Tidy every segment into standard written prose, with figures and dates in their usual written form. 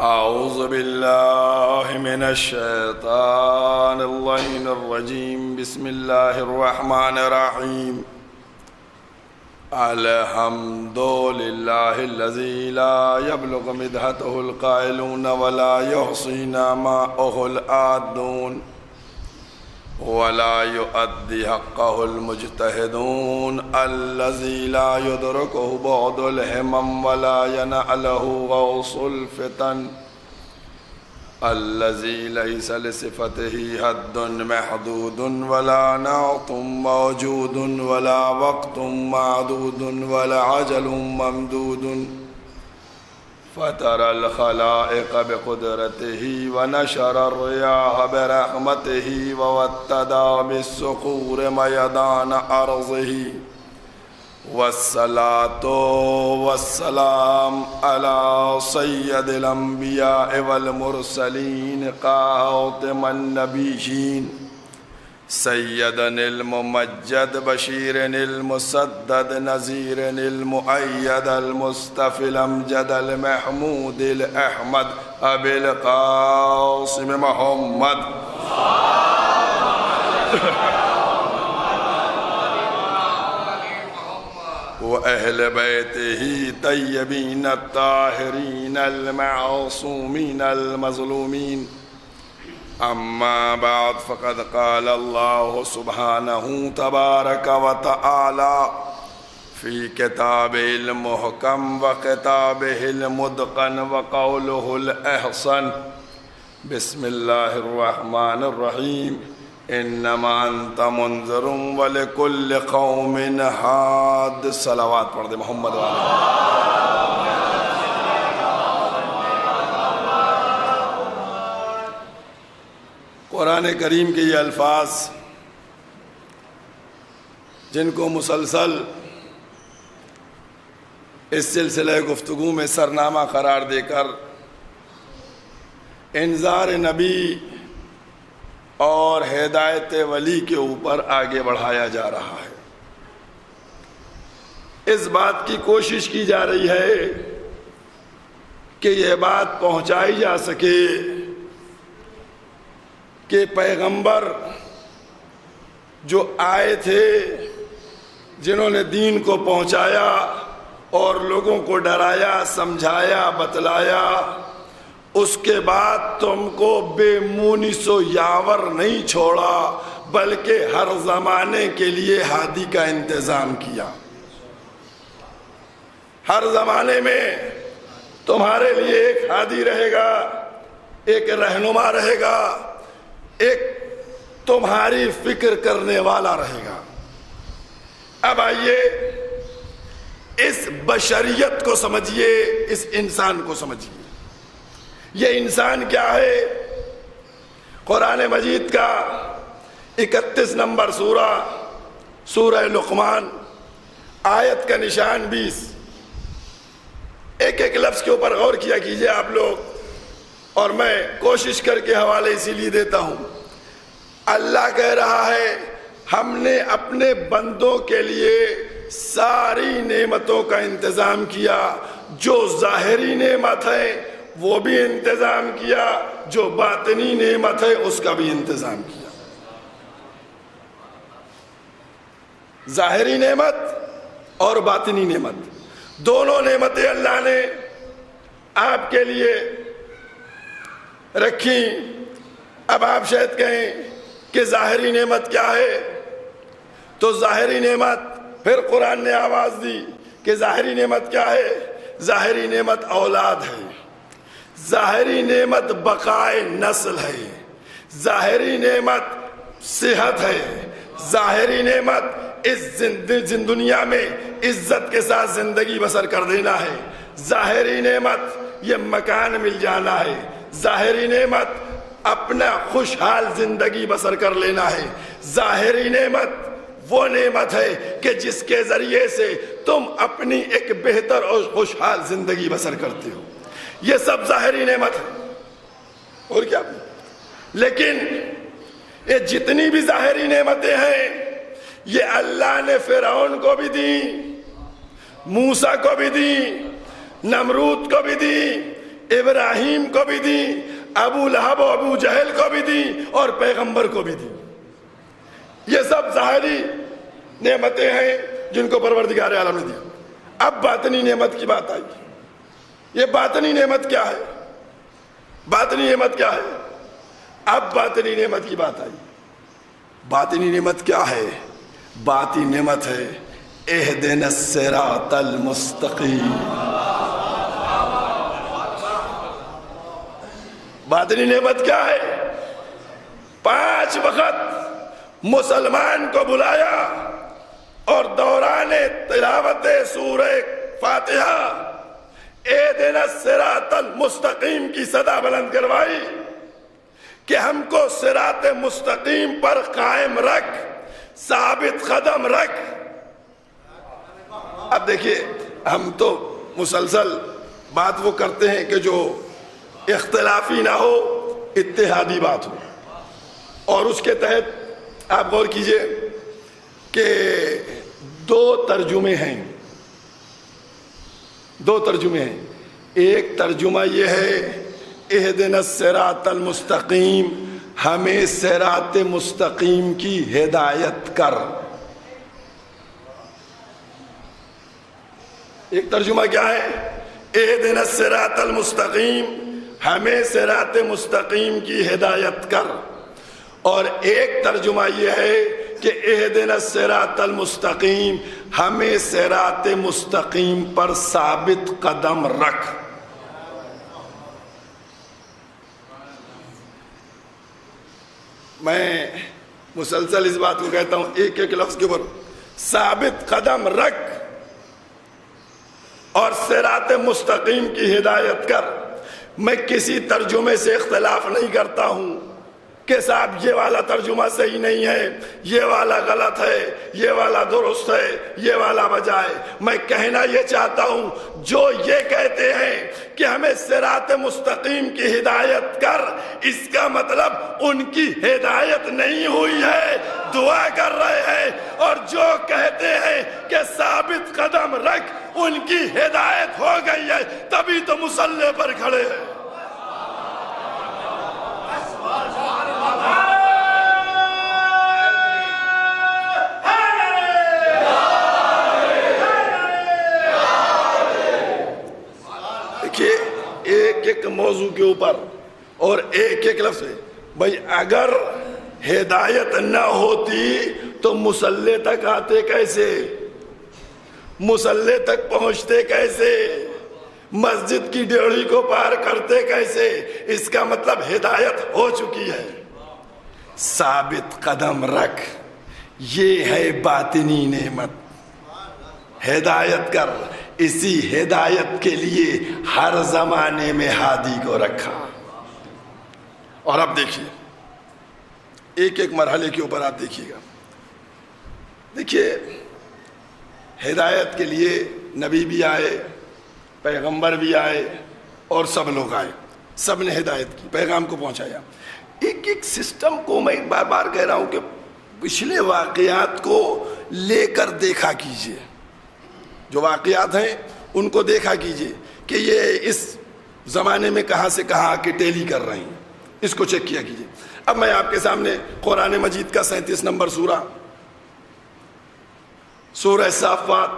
أعوذ بالله من الشيطان اللعين الرجيم. بسم الله الرحمن الرحيم. الحمد لله الذي لا يبلغ مدحته القائلون ولا يحصي نعماءه العادون ولا يؤدي حقه المجتهدون الذي لا يدركه بعد الهمم ولا يناله غوص الفتن الذي ليس لصفته حد محدود ولا نعط موجود ولا وقت معدود ولا عجل ممدود فترى الخلائق بقدرته ونشر الرياح برحمته ووتدا بالصخور ميدان أرضه والصلاة والسلام على سيد الأنبياء والمرسلين خاتم النبيين سيدنا الممجد بشير المسدد نذير المؤيد المصطفى الأمجد المحمود الأحمد أبي القاسم محمد وأهل بيته طيبين الطاهرين المعصومين المظلومين. أما بعد فقد قال الله سبحانه تبارك وتعالى في كتابه المحكم وكتابه المتقن وقوله الأحسن. بسم الله الرحمن الرحيم. إنما أنت منذر ولكل قوم هاد. صلوات پڑھ دے محمد والے. قرآن کریم کے یہ الفاظ جن کو مسلسل اس سلسلہ گفتگو میں سرنامہ قرار دے کر انذار نبی اور ہدایت ولی کے اوپر آگے بڑھایا جا رہا ہے. اس بات کی کوشش کی جا رہی ہے کہ یہ بات پہنچائی جا سکے کہ پیغمبر جو آئے تھے جنہوں نے دین کو پہنچایا اور لوگوں کو ڈرایا سمجھایا بتلایا، اس کے بعد تم کو بے مونس و یاور نہیں چھوڑا بلکہ ہر زمانے کے لیے ہادی کا انتظام کیا. ہر زمانے میں تمہارے لیے ایک ہادی رہے گا، ایک رہنما رہے گا، ایک تمہاری فکر کرنے والا رہے گا. اب آئیے اس بشریت کو سمجھیے، اس انسان کو سمجھیے. یہ انسان کیا ہے؟ قرآن مجید کا 31 نمبر سورہ لقمان، آیت کا نشان 20. ایک ایک لفظ کے اوپر غور کیا کیجئے آپ لوگ، اور میں کوشش کر کے حوالے اسی لیے دیتا ہوں. اللہ کہہ رہا ہے ہم نے اپنے بندوں کے لیے ساری نعمتوں کا انتظام کیا. جو ظاہری نعمت ہے وہ بھی انتظام کیا، جو باطنی نعمت ہے اس کا بھی انتظام کیا. ظاہری نعمت اور باطنی نعمت دونوں نعمتیں اللہ نے آپ کے لیے رکھی. اب آپ شاید کہیں کہ ظاہری نعمت کیا ہے؟ تو ظاہری نعمت پھر قرآن نے آواز دی کہ ظاہری نعمت کیا ہے؟ ظاہری نعمت اولاد ہے، ظاہری نعمت بقائے نسل ہے، ظاہری نعمت صحت ہے، ظاہری نعمت اس دنیا میں عزت کے ساتھ زندگی بسر کر دینا ہے، ظاہری نعمت یہ مکان مل جانا ہے، ظاہری نعمت اپنا خوشحال زندگی بسر کر لینا ہے. ظاہری نعمت وہ نعمت ہے کہ جس کے ذریعے سے تم اپنی ایک بہتر اور خوشحال زندگی بسر کرتے ہو. یہ سب ظاہری نعمت ہے اور کیا. لیکن یہ جتنی بھی ظاہری نعمتیں ہیں یہ اللہ نے فرعون کو بھی دی، موسیٰ کو بھی دی، نمرود کو بھی دی، ابراہیم کو بھی دی، ابو لہب و ابو جہل کو بھی دی، اور پیغمبر کو بھی دی۔ یہ سب ظاہری نعمتیں ہیں جن کو پروردگار عالم نے دی۔ اب باطنی نعمت کی بات آئی۔ یہ باطنی نعمت کیا ہے؟ باطنی نعمت کیا ہے؟ اب باطنی نعمت کی بات آئی۔ باطنی نعمت کیا ہے؟ باطنی نعمت ہے اہدنا الصراط المستقیم۔ باطنی نعمت کیا ہے؟ 5 وقت مسلمان کو بلایا اور دوران تلاوت سورہ فاتحہ اہدنا الصراط المستقیم کی صدا بلند کروائی کہ ہم کو صراط مستقیم پر قائم رکھ، ثابت قدم رکھ۔ اب دیکھیے، ہم تو مسلسل بات وہ کرتے ہیں کہ جو اختلافی نہ ہو، اتحادی بات ہو، اور اس کے تحت آپ غور کیجئے کہ 2 ترجمے ہیں۔ 2 ترجمے ہیں۔ ایک ترجمہ یہ ہے اہدنا الصراط المستقیم، ہمیں صراط مستقیم کی ہدایت کر۔ ایک ترجمہ کیا ہے؟ اہدنا الصراط المستقیم، ہمیں صراط مستقیم کی ہدایت کر۔ اور ایک ترجمہ یہ ہے کہ اہدنا الصراط المستقیم، ہمیں صراط مستقیم پر ثابت قدم رکھ۔ میں مسلسل اس بات کو کہتا ہوں، ایک ایک لفظ کے اوپر ثابت قدم رکھ اور صراط مستقیم کی ہدایت کر۔ میں کسی ترجمے سے اختلاف نہیں کرتا ہوں کہ صاحب یہ والا ترجمہ صحیح نہیں ہے، یہ والا غلط ہے، یہ والا درست ہے، یہ والا بجائے۔ میں کہنا یہ چاہتا ہوں، جو یہ کہتے ہیں کہ ہمیں صراط مستقیم کی ہدایت کر، اس کا مطلب ان کی ہدایت نہیں ہوئی ہے، دعا کر رہے ہیں۔ اور جو کہتے ہیں کہ ثابت قدم رکھ، ان کی ہدایت ہو گئی ہے، تبھی تو مصلی پر کھڑے ہیں۔ ایک ایک موضوع کے اوپر اور ایک ایک لفظ ہے۔ بھائی اگر ہدایت نہ ہوتی تو مصلی تک آتے کیسے؟ مصلی تک پہنچتے کیسے؟ مسجد کی ڈیوڑی کو پار کرتے کیسے؟ اس کا مطلب ہدایت ہو چکی ہے۔ ثابت قدم رکھ، یہ ہے باطنی نعمت۔ ہدایت کر، اسی ہدایت کے لیے ہر زمانے میں ہادی کو رکھا۔ اور اب دیکھیے، ایک ایک مرحلے کے اوپر آپ دیکھیے گا۔ دیکھیے، ہدایت کے لیے نبی بھی آئے، پیغمبر بھی آئے، اور سب لوگ آئے، سب نے ہدایت کی، پیغام کو پہنچایا۔ ایک ایک سسٹم کو میں بار بار کہہ رہا ہوں کہ پچھلے واقعات کو لے کر دیکھا کیجئے، جو واقعات ہیں ان کو دیکھا کیجئے کہ یہ اس زمانے میں کہاں سے کہاں آ کے ٹیلی کر رہے ہیں، اس کو چیک کیا کیجئے۔ اب میں آپ کے سامنے قرآن مجید کا 37 نمبر سورہ صافات،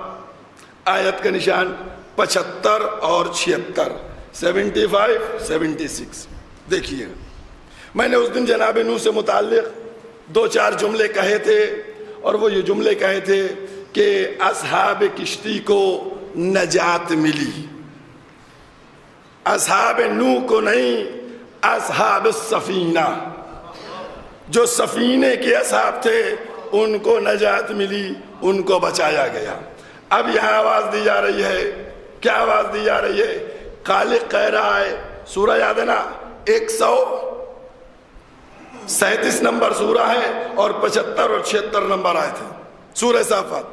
آیت کا نشان 75 اور 76، 75 76 دیکھیے۔ میں نے اس دن جناب نوح سے متعلق 2-4 جملے کہے تھے، اور وہ یہ جملے کہے تھے کہ اصحاب کشتی کو نجات ملی، اصحاب نوح کو نہیں، اصحاب السفینہ، جو سفینے کے اصحاب تھے ان کو نجات ملی، ان کو بچایا گیا۔ اب یہاں آواز دی جا رہی ہے، کیا آواز دی جا رہی ہے؟ خالق کہہ رہا ہے، سورہ یاد ہے نا، 137 نمبر سورہ ہے، اور 75 اور 76 نمبر آئے تھے سورہ صافات۔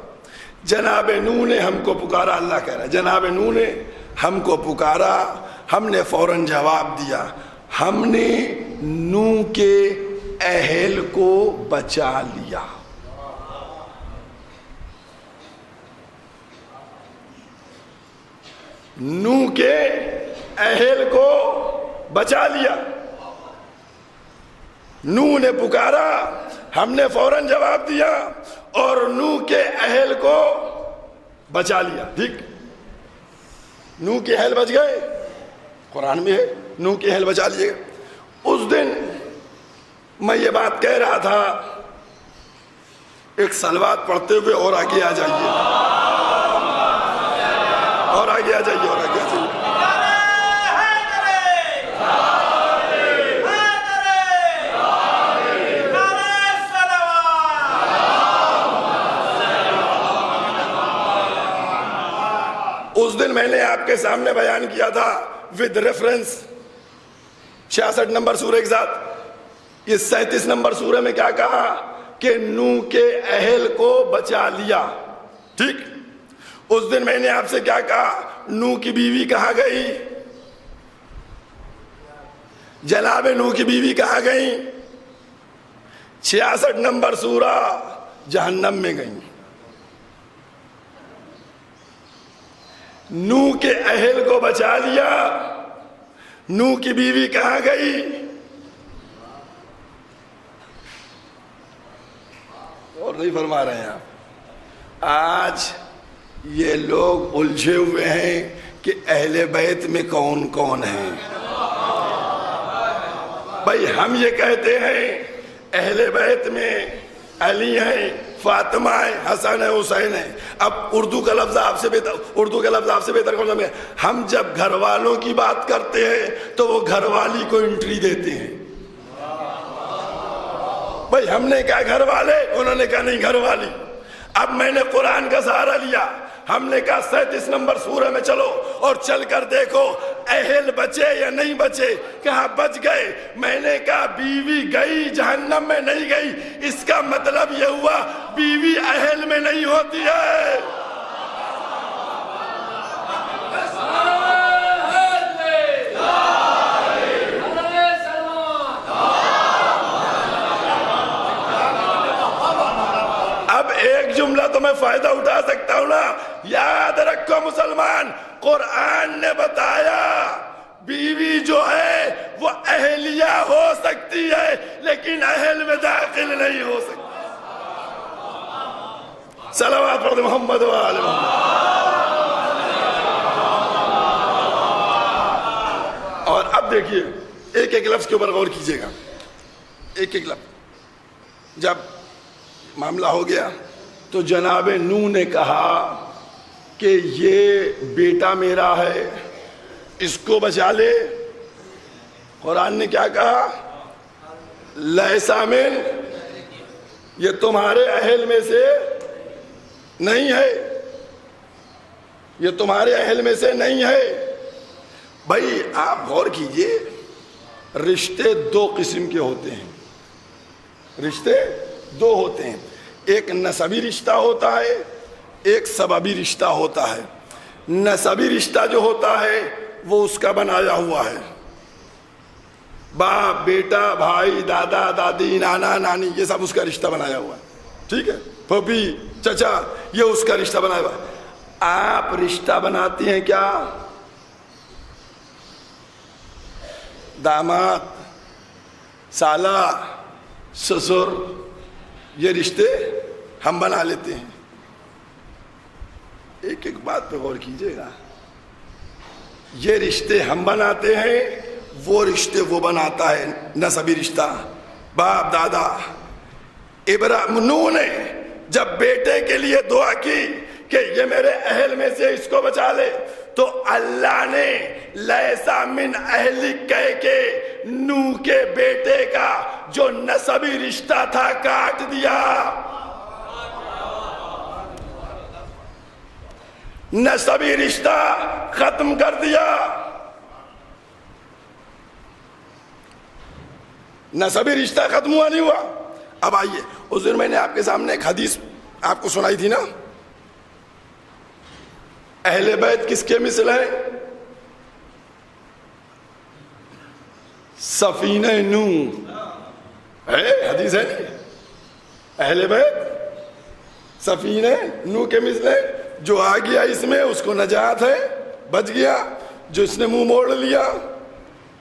جناب نوح نے ہم کو پکارا، اللہ کہہ رہا ہے جناب نوح نے ہم کو پکارا، ہم نے فوراً جواب دیا، ہم نے نوح کے اہل کو بچا لیا۔ نوح کے اہل کو بچا لیا. نوح نے پکارا, ہم نے فوراً جواب دیا اور نوح کے اہل کو بچا لیا. ٹھیک, نوح کے اہل بچ گئے, قرآن میں ہے نوح کے اہل بچا لیے. اس دن میں یہ بات کہہ رہا تھا, ایک صلوات پڑھتے ہوئے اور آگے آ جائیے, اور آگے آ جائیے, اور آگے آ جائیے. اس دن میں نے آپ کے سامنے بیان کیا تھا ود ریفرنس 66 نمبر سورہ کے ساتھ. یہ 37 نمبر سورہ میں کیا کہا کہ نوح کے اہل کو بچا لیا. ٹھیک, اس دن میں نے آپ سے کیا کہا, نوح کی بیوی کہاں گئی, جناب نوح کی بیوی کہاں گئی, 66 نمبر سورہ جہنم میں گئی. نوح کے اہل کو بچا لیا, نوح کی بیوی کہاں گئی, اور نہیں فرما رہے ہیں آپ. آج یہ لوگ الجھے ہوئے ہیں کہ اہل بیت میں کون کون ہیں. بھائی ہم یہ کہتے ہیں اہل بیت میں علی ہیں, فاطمہ ہے, حسن ہے, حسین ہے. اب اردو کا لفظ آپ سے بہتر کون سمجھے. ہم جب گھر والوں کی بات کرتے ہیں تو وہ گھر والی کو انٹری دیتے ہیں. بھائی ہم نے کہا گھر والے, انہوں نے کہا نہیں گھر والی. اب میں نے قرآن کا سہارا لیا, ہم نے کہا 37 نمبر سورہ میں چلو اور چل کر دیکھو اہل بچے یا نہیں بچے. کہاں بچ گئے. میں نے کہا بیوی گئی جہنم میں نہیں گئی, اس کا مطلب یہ ہوا بیوی اہل میں نہیں ہوتی ہے. اب ایک جملہ تو میں فائدہ اٹھا سکتا ہوں نا. یاد رکھو مسلمان, قرآن نے بتایا بیوی جو ہے وہ اہلیہ ہو سکتی ہے لیکن اہل میں داخل نہیں ہو سکتی. صلوات پڑھ محمد و آل محمد. اور اب دیکھیے ایک ایک لفظ کے اوپر غور کیجئے گا, ایک ایک لفظ. جب معاملہ ہو گیا تو جناب نوح نے کہا کہ یہ بیٹا میرا ہے, اس کو بچا لے. قرآن نے کیا کہا, لیسا من, یہ تمہارے اہل میں سے نہیں ہے, یہ تمہارے اہل میں سے نہیں ہے. بھائی آپ غور کیجئے, رشتے دو قسم کے ہوتے ہیں, رشتے دو ہوتے ہیں. ایک نسبی رشتہ ہوتا ہے, ایک سببی رشتہ ہوتا ہے. نسبی رشتہ جو ہوتا ہے وہ اس کا بنایا ہوا ہے, باپ بیٹا بھائی دادا دادی نانا نانی یہ سب اس کا رشتہ بنایا ہوا ہے. ٹھیک ہے, پھوپھی چچا یہ اس کا رشتہ بنایا ہوا ہے. آپ رشتہ بناتی ہیں کیا, داماد سالہ سسر, یہ رشتے ہم بنا لیتے ہیں. ایک ایک بات پہ غور کیجئے گا, یہ رشتے ہم بناتے ہیں, وہ رشتے وہ بناتا ہے نسبی رشتہ, باپ دادا. نوح نے جب بیٹے کے لیے دعا کی کہ یہ میرے اہل میں سے اس کو بچا لے, تو اللہ نے لیسا من اہلک کہہ کے نوح کے بیٹے کا جو نسبی رشتہ تھا کاٹ دیا. نسبی رشتہ ختم کر دیا. نسبی رشتہ ختم ہوا نہیں ہوا. اب آئیے, اس دن میں نے آپ کے سامنے ایک حدیث آپ کو سنائی تھی نا, اہل بیت کس کے مثل ہے, سفینہ نوح ہے, حدیث ہے نہیں, اہل بیت سفینہ نوح کے مثل ہے. جو آ گیا اس میں اس کو نجات ہے, بچ گیا. جو اس نے منہ موڑ لیا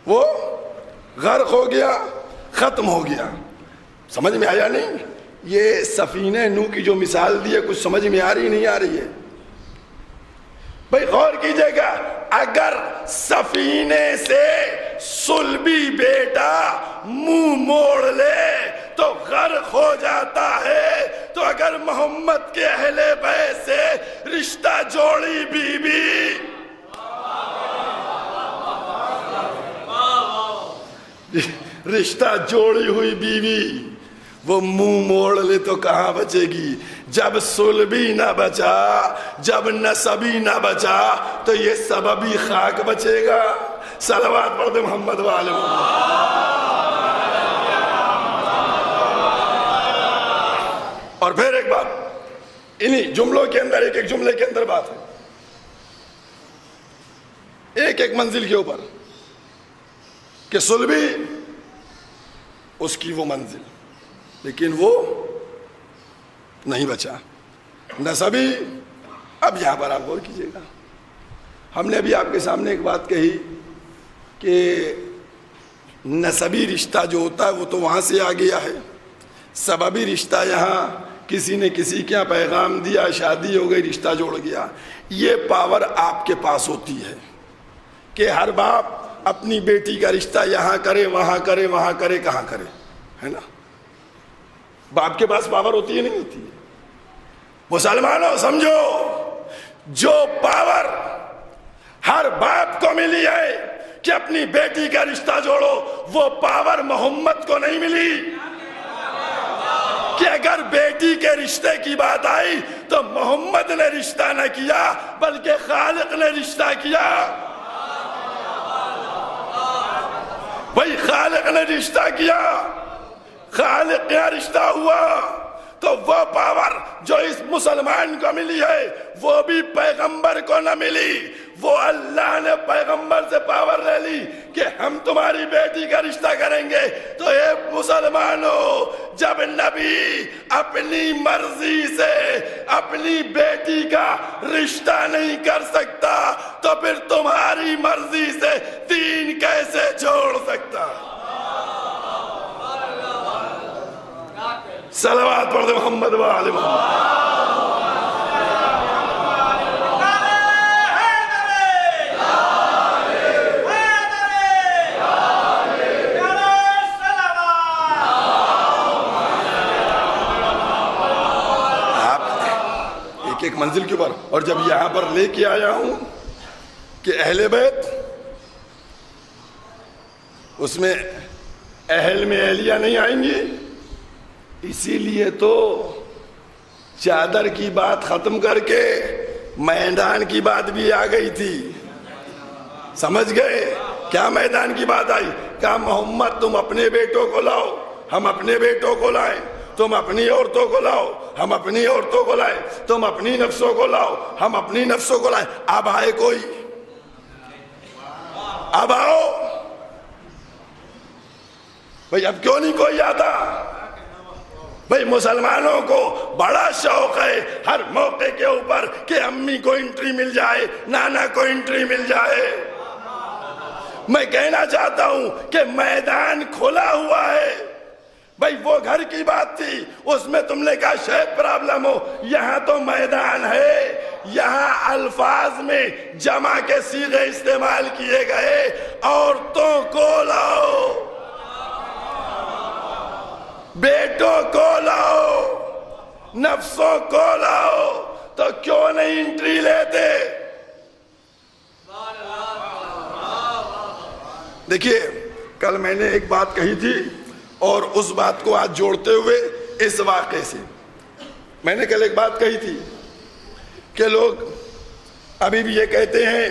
وہ غرق ہو گیا، ختم ہو گیا۔ سمجھ میں آیا نہیں؟ یہ سفینہ نوح کی جو مثال دی ہے کچھ سمجھ میں آ رہی نہیں آ رہی ہے؟ بھائی غور کیجئے گا، اگر سفینے سے صلبی بیٹا منہ موڑ لے تو غرق ہو جاتا ہے، تو اگر محمد کے اہل بیت سے رشتہ جوڑی بی بی رشتہ جوڑی ہوئی بیوی وہ منہ موڑ لے تو کہاں بچے گی؟ جب صلبی نہ بچا، جب نسبی نہ بچا تو یہ سببی خاک بچے گا۔ صلوات پڑھ دے محمد وآل محمد۔ اور پھر ایک بات انہی جملوں کے اندر، ایک ایک جملے کے اندر بات ہے، ایک ایک منزل کے اوپر، کہ صلبی اس کی وہ منزل لیکن وہ نہیں بچا، نسبی اب یہاں پر آپ غور کیجئے گا، ہم نے ابھی آپ کے سامنے ایک بات کہی کہ نسبی رشتہ جو ہوتا ہے وہ تو وہاں سے آ گیا ہے، سببی رشتہ یہاں کسی نے کسی کے یہاں پیغام دیا، شادی ہو گئی، رشتہ جوڑ گیا۔ یہ پاور آپ کے پاس ہوتی ہے کہ ہر باپ اپنی بیٹی کا رشتہ یہاں کرے، وہاں کرے، وہاں کرے، کہاں کرے، ہے نا؟ باپ کے پاس پاور ہوتی ہے نہیں ہوتی ہے؟ مسلمانوں سمجھو، جو پاور ہر باپ کو ملی ہے کہ اپنی بیٹی کا رشتہ جوڑو، وہ پاور محمد کو نہیں ملی کہ اگر بیٹی کے رشتے کی بات آئی تو محمد نے رشتہ نہ کیا بلکہ خالق نے رشتہ کیا۔ بھائی خالق نے رشتہ کیا، خالق کا رشتہ ہوا، تو وہ پاور جو اس مسلمان کو ملی ہے وہ بھی پیغمبر کو نہ ملی۔ وہ اللہ نے پیغمبر سے پاور لے لی کہ ہم تمہاری بیٹی کا رشتہ کریں گے، تو اے مسلمانوں، جب نبی اپنی مرضی سے اپنی بیٹی کا رشتہ نہیں کر سکتا تو پھر تمہاری مرضی سے دین کیسے جوڑ سکتا؟ صلوات پڑھ دے محمد وآل محمد۔ ایک منزل کے اوپر، اور جب یہاں پر لے کے آیا ہوں کہ اہل بیت، اس میں اہل میں اہلیہ نہیں آئیں گی، اسی لیے تو چادر کی بات ختم کر کے میدان کی بات بھی آ گئی تھی۔ سمجھ گئے کیا میدان کی بات آئی؟ کہا محمد تم اپنے بیٹوں کو لاؤ، ہم اپنے بیٹوں کو لائیں، تم اپنی عورتوں کو لاؤ، ہم اپنی عورتوں کو لائیں، تم اپنی نفسوں کو لاؤ، ہم اپنی نفسوں کو لائیں۔ اب آئے کوئی؟ اب آؤ بھئی، اب کیوں نہیں کوئی آتا؟ بھئی مسلمانوں کو بڑا شوق ہے ہر موقع کے اوپر کہ امی کو انٹری مل جائے، نانا کو انٹری مل جائے۔ میں کہنا چاہتا ہوں کہ میدان کھلا ہوا ہے۔ بھئی وہ گھر کی بات تھی، اس میں تم نے کہا شاید پرابلم ہو، یہاں تو میدان ہے، یہاں الفاظ میں جمع کے صیغے استعمال کیے گئے، عورتوں کو لاؤ، بیٹوں کو لاؤ، نفسوں کو لاؤ، تو کیوں نہیں انٹری لیتے؟ دیکھیے کل میں نے ایک بات کہی تھی اور اس بات کو آج جوڑتے ہوئے اس واقعے سے، میں نے کل ایک بات کہی تھی کہ لوگ ابھی بھی یہ کہتے ہیں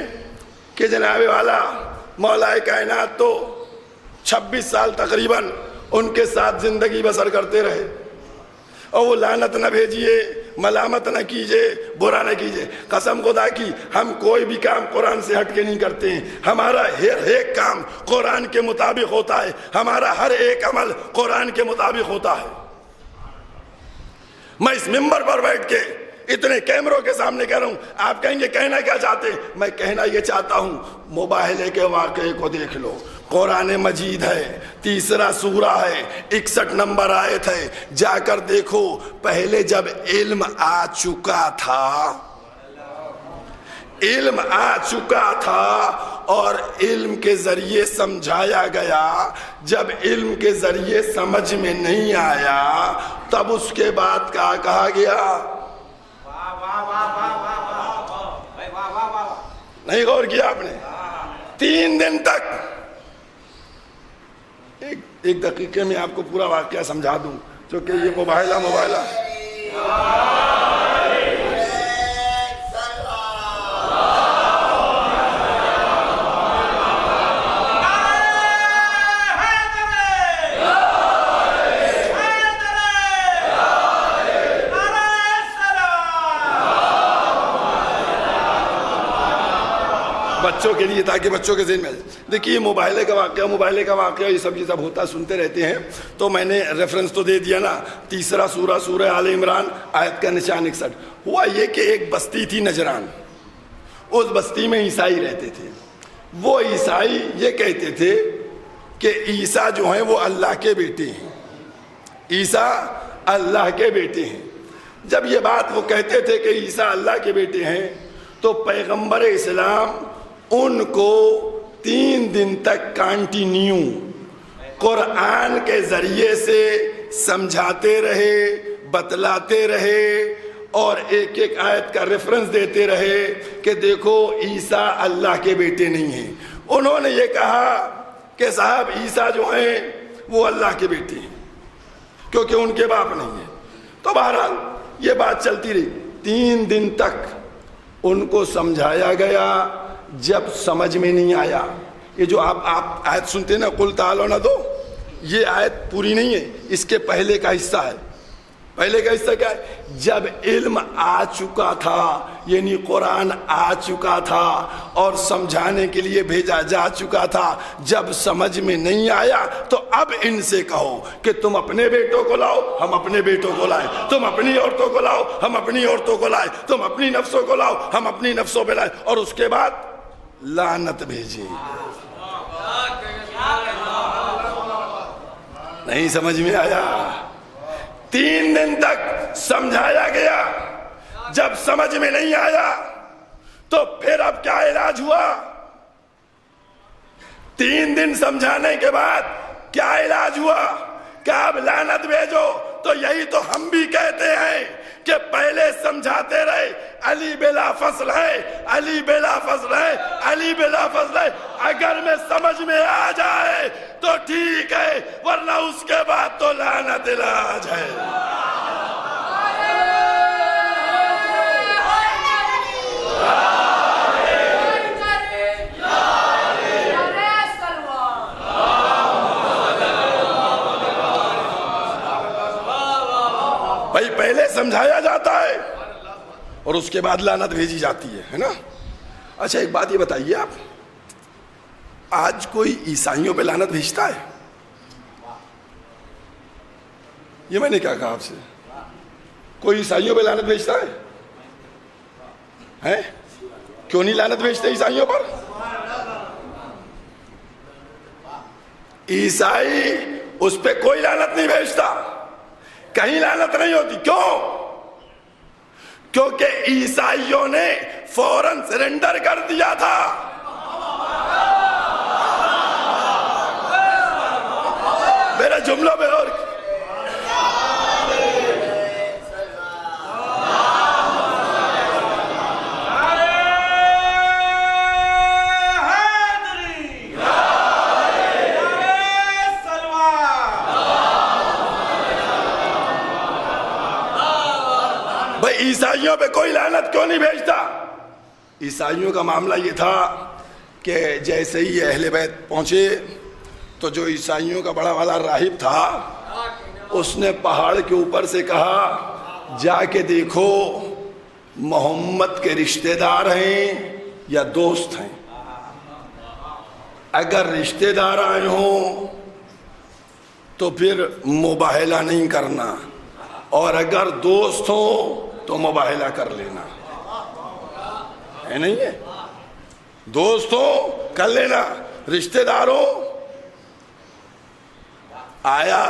کہ جناب والا مولا کائنات تو 26 سال تقریباً ان کے ساتھ زندگی بسر کرتے رہے، اور وہ لعنت نہ بھیجیے، ملامت نہ کیجئے، برا نہ کیجئے۔ قسم خدا کی ہم کوئی بھی کام قرآن سے ہٹ کے نہیں کرتے ہیں، ہمارا ہر ایک کام قرآن کے مطابق ہوتا ہے، ہمارا ہر ایک عمل قرآن کے مطابق ہوتا ہے۔ میں اس منبر پر بیٹھ کے اتنے کیمروں کے سامنے کہہ رہا ہوں. آپ کہیں گے کہنا کیا چاہتے ہیں؟ میں کہنا یہ چاہتا ہوں مباہلے کے واقعے کو دیکھ لو. قرآن مجید ہے، 3 سورہ ہے، 61 نمبر آیت ہے. جا کر دیکھو پہلے جب علم آ چکا تھا، علم آ چکا تھا اور علم کے ذریعے سمجھایا گیا. جب علم کے ذریعے سمجھ میں نہیں آیا تب اس کے بعد کیا کہا گیا؟ نہیں غور کیا آپ نے؟ 3 دن تک. ایک دقیقے میں آپ کو پورا واقعہ سمجھا دوں چونکہ یہ مباہلہ بچوں کے لیے تاکہ بچوں کے ذہن میں. دیکھیے مباہلے کا واقعہ یہ سب ہوتا سنتے رہتے ہیں. تو میں نے ریفرنس تو دے دیا نا، 3 سورہ سورہ آل عمران آیت کا نشان 61. ہوا یہ کہ ایک بستی تھی نجران، اس بستی میں عیسائی رہتے تھے. وہ عیسائی یہ کہتے تھے کہ عیسیٰ جو ہیں وہ اللہ کے بیٹے ہیں، عیسیٰ اللہ کے بیٹے ہیں. جب یہ بات وہ کہتے تھے کہ عیسیٰ اللہ کے بیٹے ہیں تو پیغمبر اسلام ان کو 3 دن تک کانٹینیو قرآن کے ذریعے سے سمجھاتے رہے، بتلاتے رہے اور ایک ایک آیت کا ریفرنس دیتے رہے کہ دیکھو عیسیٰ اللہ کے بیٹے نہیں ہیں. انہوں نے یہ کہا کہ صاحب عیسیٰ جو ہیں وہ اللہ کے بیٹے ہیں کیونکہ ان کے باپ نہیں ہیں. تو بہرحال یہ بات چلتی رہی. 3 دن تک ان کو سمجھایا گیا. جب سمجھ میں نہیں آیا، یہ جو آپ آیت سنتے ہیں نا قل تعالوا نہ دو، یہ آیت پوری نہیں ہے، اس کے پہلے کا حصہ ہے. پہلے کا حصہ کیا ہے؟ جب علم آ چکا تھا، یعنی قرآن آ چکا تھا اور سمجھانے کے لیے بھیجا جا چکا تھا. جب سمجھ میں نہیں آیا تو اب ان سے کہو کہ تم اپنے بیٹوں کو لاؤ، ہم اپنے بیٹوں کو لائیں. تم اپنی عورتوں کو لاؤ، ہم اپنی عورتوں کو لائیں. تم اپنی نفسوں کو لاؤ، ہم اپنی نفسوں پہ لائیں. اور اس کے بعد لعنت بھیجی. نہیں سمجھ میں آیا؟ 3 دن تک سمجھایا گیا. جب سمجھ میں نہیں آیا تو پھر اب کیا علاج ہوا؟ 3 دن سمجھانے کے بعد کیا علاج ہوا کہ اب لعنت بھیجو. تو یہی تو ہم بھی کہتے ہیں کہ پہلے سمجھاتے رہے علی بلا فصل ہے، علی بلا فصل ہے، علی بلا فصل ہے. اگر میں سمجھ میں آ جائے تو ٹھیک ہے، ورنہ اس کے بعد تو لعنت علاج ہے. بھائی پہلے سمجھایا جاتا ہے اور اس کے بعد لعنت بھیجی جاتی ہے نا. اچھا ایک بات یہ بتائیے، آپ آج کوئی عیسائیوں پہ لعنت بھیجتا ہے؟ یہ میں نے کیا کہا آپ سے؟ کوئی عیسائیوں پہ لعنت بھیجتا ہے؟ کیوں نہیں لعنت بھیجتے عیسائیوں پر؟ عیسائی اس پہ کوئی لعنت نہیں بھیجتا، کہیں لعنت نہیں ہوتی. کیوں؟ کیونکہ عیسائیوں نے فوراً سرنڈر کر دیا تھا. میرے جملوں میں اور عیسائیوں پہ کوئی لعنت کیوں نہیں بھیجتا؟ عیسائیوں کا معاملہ یہ تھا کہ جیسے ہی اہل بیت پہنچے تو جو عیسائیوں کا بڑا والا راہب تھا اس نے پہاڑ کے اوپر سے کہا جا کے دیکھو محمد کے رشتہ دار ہیں یا دوست ہیں. اگر رشتہ دار آئے ہوں تو پھر مباہلہ نہیں کرنا، اور اگر دوست ہوں تو مباہلہ کر لینا ہے نہیں ہے، دوستوں کر لینا، رشتہ داروں آیا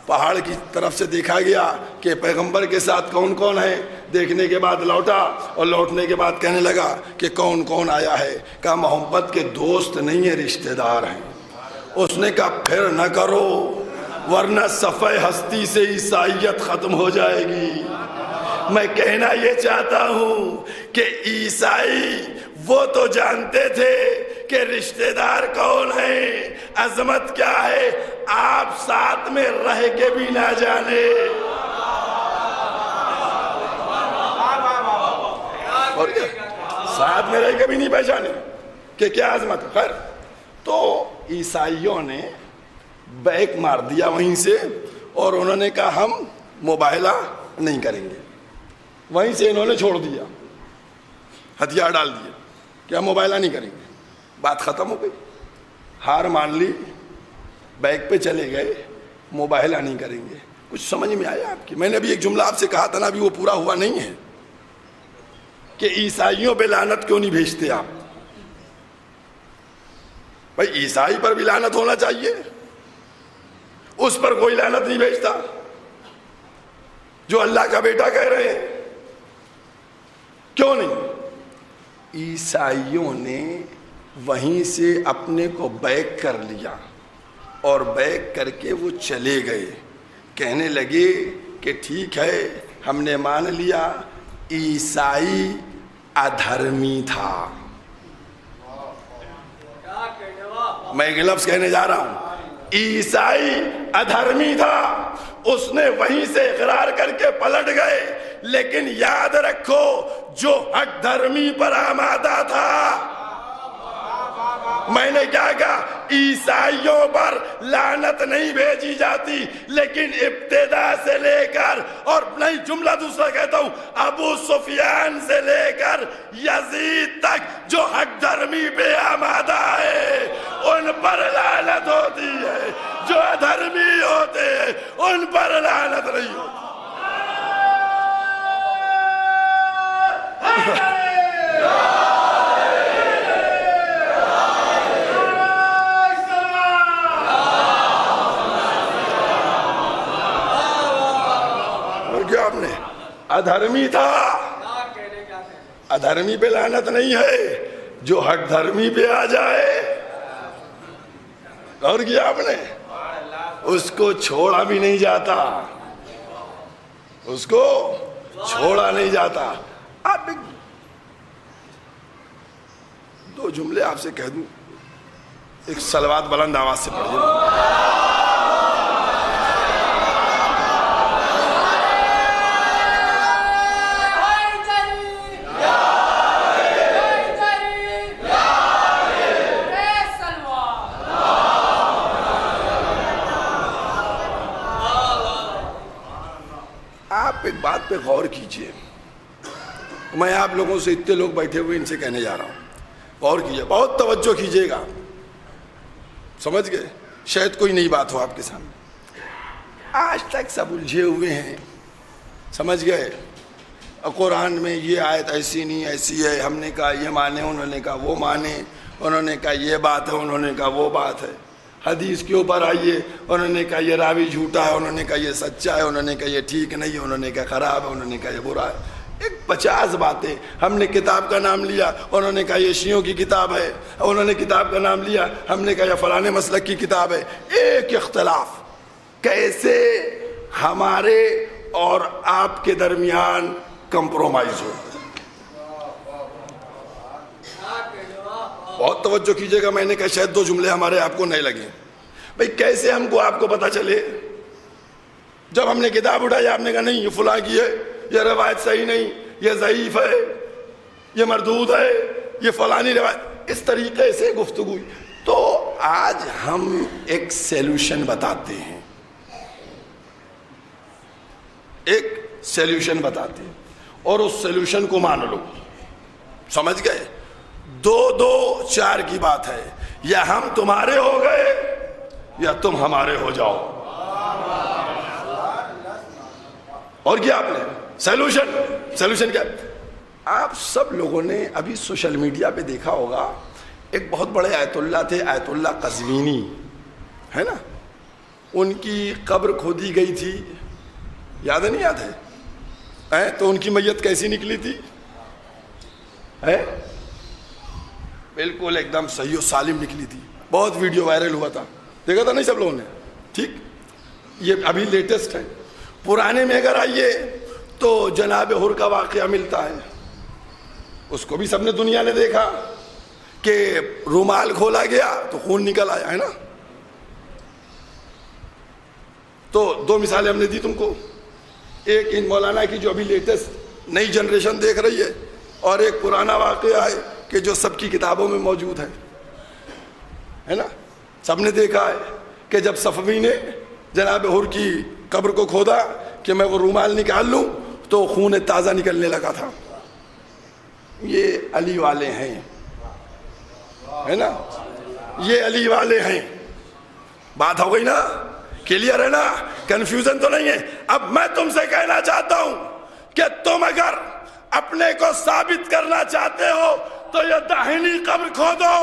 پہاڑ کی طرف سے دیکھا گیا کہ پیغمبر کے ساتھ کون کون ہے، دیکھنے کے بعد لوٹا اور لوٹنے کے بعد کہنے لگا کہ کون کون آیا ہے، کہا محمد کے دوست نہیں ہیں رشتہ دار ہیں۔ اس نے کہا پھر نہ کرو ورنہ صفحہ ہستی سے عیسائیت ختم ہو جائے گی۔ میں کہنا یہ چاہتا ہوں کہ عیسائی وہ تو جانتے تھے کہ رشتہ دار کون ہیں، عظمت کیا ہے، آپ ساتھ میں رہ کے بھی نہ جانے۔ اور کیا ساتھ میں رہ کے بھی نہیں پہچانے کہ کیا عظمت ہے۔ خیر تو عیسائیوں نے بیک مار دیا وہیں سے، اور انہوں نے کہا ہم مباہلہ نہیں کریں گے، وہیں سے انہوں نے چھوڑ دیا، ہتھیار ڈال دیے کہ ہم مباہلہ نہیں کریں گے۔ بات ختم ہو گئی، ہار مان لی، بیک پہ چلے گئے، مباہلہ نہیں کریں گے۔ کچھ سمجھ میں آیا آپ کی؟ میں نے ابھی ایک جملہ آپ سے کہا تھا نا، ابھی وہ پورا ہوا نہیں ہے کہ عیسائیوں پہ لعنت کیوں نہیں بھیجتے آپ؟ بھائی عیسائی پر بھی لعنت ہونا چاہیے، اس پر کوئی لعنت نہیں بھیجتا جو اللہ کا بیٹا کہہ رہے ہیں، کیوں نہیں؟ عیسائیوں نے وہیں سے اپنے کو بیک کر لیا، اور بیک کر کے وہ چلے گئے، کہنے لگے کہ ٹھیک ہے ہم نے مان لیا عیسائی ادھرمی تھا۔ میں ایک لفظ کہنے جا رہا ہوں، عیسائی ادھرمی تھا، اس نے وہیں سے اقرار کر کے پلٹ گئے، لیکن یاد رکھو جو حق دھرمی پر آمادہ تھا، میں نے کیا کہا، عیسائیوں پر لعنت نہیں بھیجی جاتی، لیکن ابتدا سے لے کر، اور نہیں جملہ دوسرا کہتا ہوں، ابو سفیان سے لے کر یزید تک جو حق دھرمی پہ آمادہ ہے ان پر لعنت ہوتی ہے، جو ادھرمی ہوتے ہیں ان پر لعنت نہیں ہوتی۔ آپ نے ادھرمی تھا، ادھرمی پہ لعنت نہیں ہے، جو حق دھرمی پہ آ جائے، اور کیا آپ نے، اس کو چھوڑا بھی نہیں جاتا، اس کو چھوڑا نہیں جاتا۔ آپ دو جملے آپ سے کہہ دوں، ایک صلوات بلند آواز سے پڑھیے۔ ایک بات پہ غور کیجئے، میں آپ لوگوں سے، اتنے لوگ بیٹھے ہوئے ان سے کہنے جا رہا ہوں، غور کیجئے، بہت توجہ کیجئے گا، سمجھ گئے؟ شاید کوئی نئی بات ہو آپ کے سامنے، آج تک سب الجھے ہوئے ہیں، سمجھ گئے؟ قرآن میں یہ آیت ایسی نہیں ایسی ہے، ہم نے کہا یہ مانے، انہوں نے کہا وہ مانے، انہوں نے کہا یہ بات ہے، انہوں نے کہا وہ بات ہے۔ حدیث کے اوپر آئیے، انہوں نے کہا یہ راوی جھوٹا ہے، انہوں نے کہا یہ سچا ہے، انہوں نے کہا یہ ٹھیک نہیں ہے، انہوں نے کہا خراب ہے، انہوں نے کہا یہ برا ہے۔ ایک 50 باتیں، ہم نے کتاب کا نام لیا، انہوں نے کہا یہ شیعوں کی کتاب ہے، انہوں نے کتاب کا نام لیا، ہم نے کہا یہ فلانے مسلک کی کتاب ہے۔ ایک اختلاف، کیسے ہمارے اور آپ کے درمیان کمپرومائز ہو۔ بہت توجہ کیجئے گا، میں نے کہا شاید دو جملے ہمارے آپ کو نئے لگیں۔ بھئی کیسے ہم کو آپ کو پتا چلے؟ جب ہم نے کتاب اٹھائی آپ نے کہا نہیں یہ فلاں کی ہے، یہ روایت صحیح نہیں، یہ ضعیف ہے، یہ مردود ہے، یہ فلانی روایت، اس طریقے سے گفتگو۔ تو آج ہم ایک سیلوشن بتاتے ہیں، ایک سیلوشن بتاتے ہیں، اور اس سیلوشن کو مان لو، سمجھ گئے؟ 2 4 کی بات ہے، یا ہم تمہارے ہو گئے یا تم ہمارے ہو جاؤ۔ اور کیا آپ نے سولوشن کیا؟ آپ سب لوگوں نے ابھی سوشل میڈیا پہ دیکھا ہوگا، ایک بہت بڑے آیت اللہ تھے، آیت اللہ قزوینی ہے نا، ان کی قبر کھودی گئی تھی، یاد ہے نہیں یاد ہے؟ تو ان کی میت کیسی نکلی تھی؟ بالکل ایک دم صحیح و سالم نکلی تھی، بہت ویڈیو وائرل ہوا تھا، دیکھا تھا نہیں سب لوگوں نے؟ ٹھیک، یہ ابھی لیٹسٹ ہے۔ پرانے میں اگر آئیے تو جناب حر کا واقعہ ملتا ہے، اس کو بھی سب نے دنیا نے دیکھا کہ رومال کھولا گیا تو خون نکل آیا ہے نا۔ تو دو مثالیں ہم نے دی تم کو، ایک ان مولانا کی جو ابھی لیٹسٹ نئی جنریشن دیکھ رہی ہے، اور ایک پرانا واقعہ ہے کہ جو سب کی کتابوں میں موجود ہے نا۔ سب نے دیکھا ہے کہ جب صفوی نے جناب حر کی قبر کو کھودا کہ میں وہ رومال نکال لوں تو خون تازہ نکلنے لگا تھا۔ یہ علی والے ہیں، ہے نا، یہ علی والے ہیں۔ بات ہو گئی نا، کلیئر ہے نا، کنفیوژن تو نہیں ہے۔ اب میں تم سے کہنا چاہتا ہوں کہ تم اگر اپنے کو ثابت کرنا چاہتے ہو تو یا داہنی قبر کھودو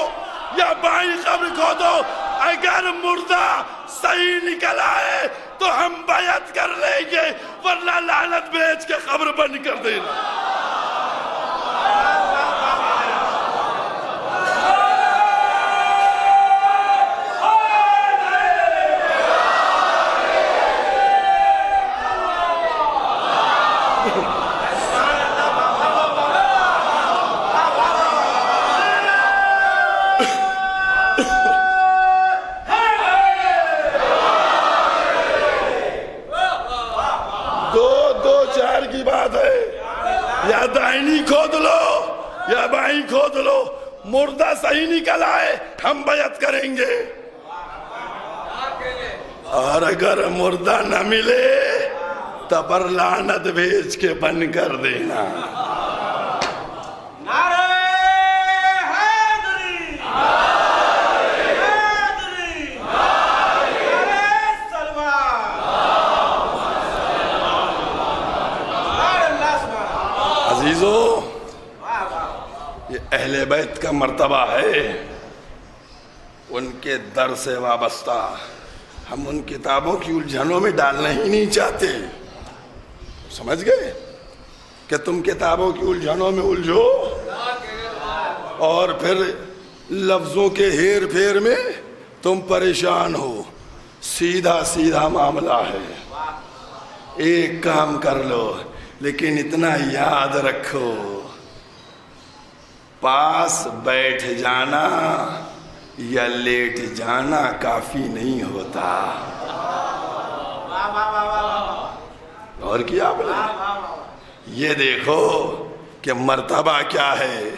یا بائیں قبر کھودو، اگر مردہ صحیح نکل آئے تو ہم بیعت کر لیں گے، ورنہ لعنت بھیج کے قبر بند کر دینا۔ کی بات ہے، یا دائنی کھود لو یا بائیں کھود لو، مردہ صحیح نکل آئے ہم بیعت کریں گے، اور اگر مردہ نہ ملے تو پر لعنت بھیج کے بند کر دینا۔ عزیزو، یہ اہل بیت کا مرتبہ ہے، ان کے در سے وابستہ، ہم ان کتابوں کی الجھنوں میں ڈالنا ہی نہیں چاہتے۔ سمجھ گئے کہ تم کتابوں کی الجھنوں میں الجھو اور پھر لفظوں کے ہیر پھیر میں تم پریشان ہو۔ سیدھا سیدھا معاملہ ہے، ایک کام کر لو، لیکن اتنا یاد رکھو، پاس بیٹھ جانا یا لیٹ جانا کافی نہیں ہوتا۔ اور کیا آپ نے یہ دیکھو کہ مرتبہ کیا ہے،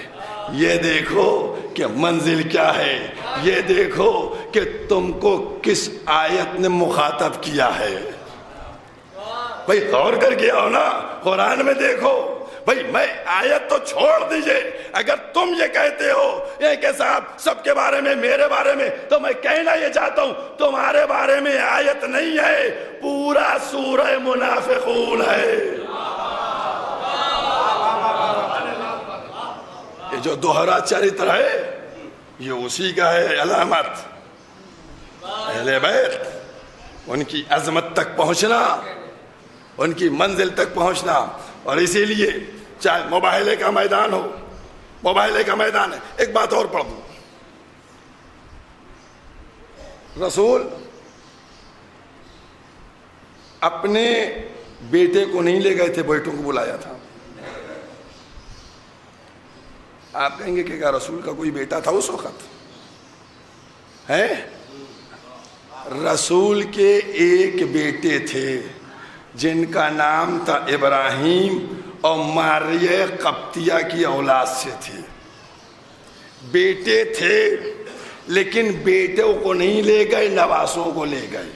یہ دیکھو کہ منزل کیا ہے، یہ دیکھو کہ تم کو کس آیت نے مخاطب کیا ہے۔ بھئی غور کر کے آؤ نا، قرآن میں دیکھو۔ بھئی میں آیت تو چھوڑ دیجئے، اگر تم یہ کہتے ہو یہ کہ صاحب سب کے بارے میں میرے بارے میں، تو میں کہنا یہ چاہتا ہوں تمہارے بارے میں آیت نہیں ہے، پورا سورہ منافقون ہے۔ یہ جو دوہرا چرتر ہے یہ اسی کا ہے علامت۔ اہل بیت، ان کی عظمت تک پہنچنا، ان کی منزل تک پہنچنا، اور اسی لیے چاہے مباہلے کا میدان ہو، مباہلے کا میدان ہے۔ ایک بات اور پڑھ دوں، رسول اپنے بیٹے کو نہیں لے گئے تھے، بیٹوں کو بلایا تھا۔ آپ کہیں گے کہ کیا رسول کا کوئی بیٹا تھا اس وقت؟ ہے، رسول کے ایک بیٹے تھے جن کا نام تھا ابراہیم، اور ماریہ قبطیہ کی اولاد سے تھے۔ بیٹے تھے لیکن بیٹوں کو نہیں لے گئے، نواسوں کو لے گئے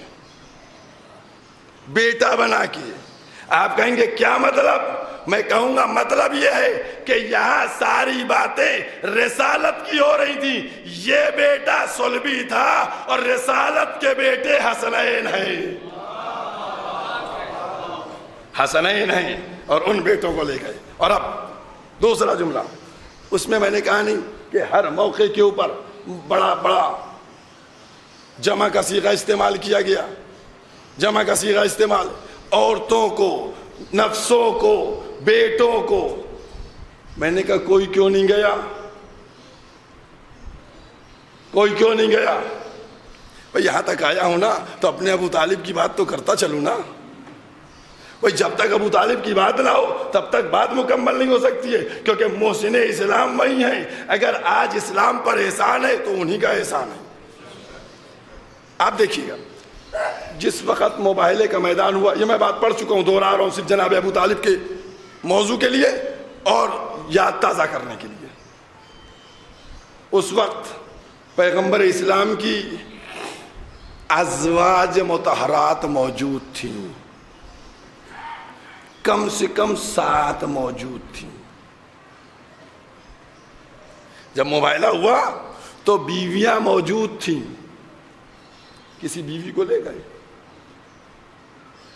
بیٹا بنا کے۔ آپ کہیں گے کیا مطلب؟ میں کہوں گا مطلب یہ ہے کہ یہاں ساری باتیں رسالت کی ہو رہی تھی۔ یہ بیٹا صلبی تھا اور رسالت کے بیٹے حسنین ہیں، حسنین ہیں۔ اور ان بیٹوں کو لے گئے. اور اب دوسرا جملہ اس میں نے کہا نہیں کہ ہر موقع کے اوپر بڑا بڑا جمع کا صیغہ استعمال کیا گیا. جمع کا صیغہ استعمال عورتوں کو, نفسوں کو, بیٹوں کو. میں نے کہا کوئی کیوں نہیں گیا, کوئی کیوں نہیں گیا؟ بھئی یہاں تک آیا ہوں نا تو اپنے ابو طالب کی بات تو کرتا چلوں نا. بھئی جب تک ابو طالب کی بات نہ ہو تب تک بات مکمل نہیں ہو سکتی ہے, کیونکہ محسن اسلام وہی ہیں. اگر آج اسلام پر احسان ہے تو انہی کا احسان ہے. آپ دیکھیے گا جس وقت مباہلے کا میدان ہوا, یہ میں بات پڑھ چکا ہوں, دوہرا رہا ہوں صرف جناب ابو طالب کے موضوع کے لیے اور یاد تازہ کرنے کے لیے. اس وقت پیغمبر اسلام کی ازواج مطہرات موجود تھیں, کم سے کم 7 موجود تھیں. جب مباہلہ ہوا تو بیویاں موجود تھیں. کسی بیوی کو لے گئے؟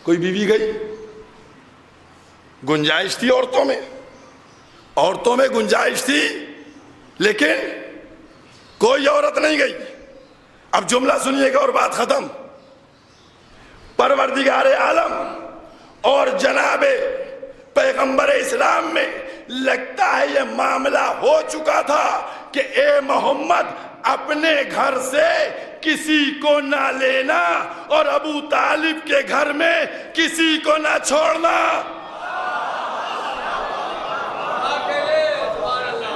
کوئی بیوی گئی؟ گنجائش تھی عورتوں میں, عورتوں میں گنجائش تھی, لیکن کوئی عورت نہیں گئی. اب جملہ سنیے گا اور بات ختم. پروردگار عالم اور جناب پیغمبر اسلام میں لگتا ہے یہ معاملہ ہو چکا تھا کہ اے محمد اپنے گھر سے کسی کو نہ لینا اور ابو طالب کے گھر میں کسی کو نہ چھوڑنا.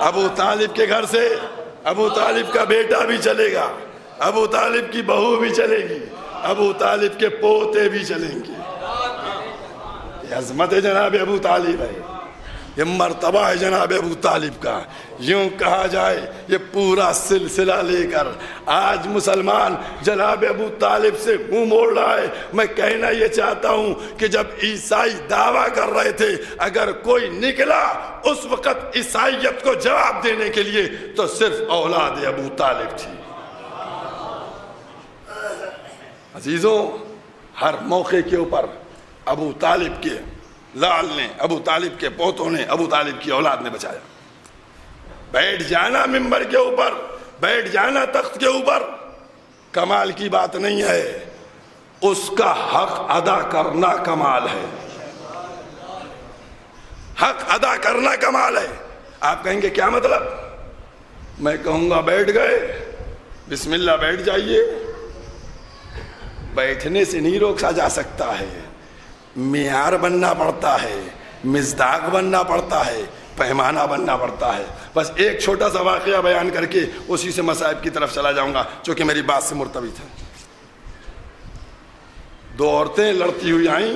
ابو طالب کے گھر سے ابو طالب کا بیٹا بھی چلے گا, ابو طالب کی بہو بھی چلے گی, ابو طالب کے پوتے بھی چلیں گے. یہ عظمت جناب ابو طالب ہے, یہ مرتبہ ہے جناب ابو طالب کا. یوں کہا جائے یہ پورا سلسلہ لے کر آج مسلمان جناب ابو طالب سے منہ موڑ رہا ہے. میں کہنا یہ چاہتا ہوں کہ جب عیسائی دعویٰ کر رہے تھے, اگر کوئی نکلا اس وقت عیسائیت کو جواب دینے کے لیے تو صرف اولاد ابو طالب تھی. عزیزوں, ہر موقع کے اوپر ابو طالب کے لال نے, ابو طالب کے پوتوں نے, ابو طالب کی اولاد نے بچایا. بیٹھ جانا ممبر کے اوپر, بیٹھ جانا تخت کے اوپر کمال کی بات نہیں ہے, اس کا حق ادا کرنا کمال ہے. حق ادا کرنا کمال ہے. آپ کہیں گے کیا مطلب؟ میں کہوں گا بیٹھ گئے, بسم اللہ بیٹھ جائیے. بیٹھنے سے نہیں روکا جا سکتا ہے, معیار بننا پڑتا ہے, مصداق بننا پڑتا ہے, پیمانہ بننا پڑتا ہے. بس ایک چھوٹا سا واقعہ بیان کر کے اسی سے مصائب کی طرف چلا جاؤں گا چونکہ میری بات سے مرتبط ہے. 2 عورتیں لڑتی ہوئی آئیں,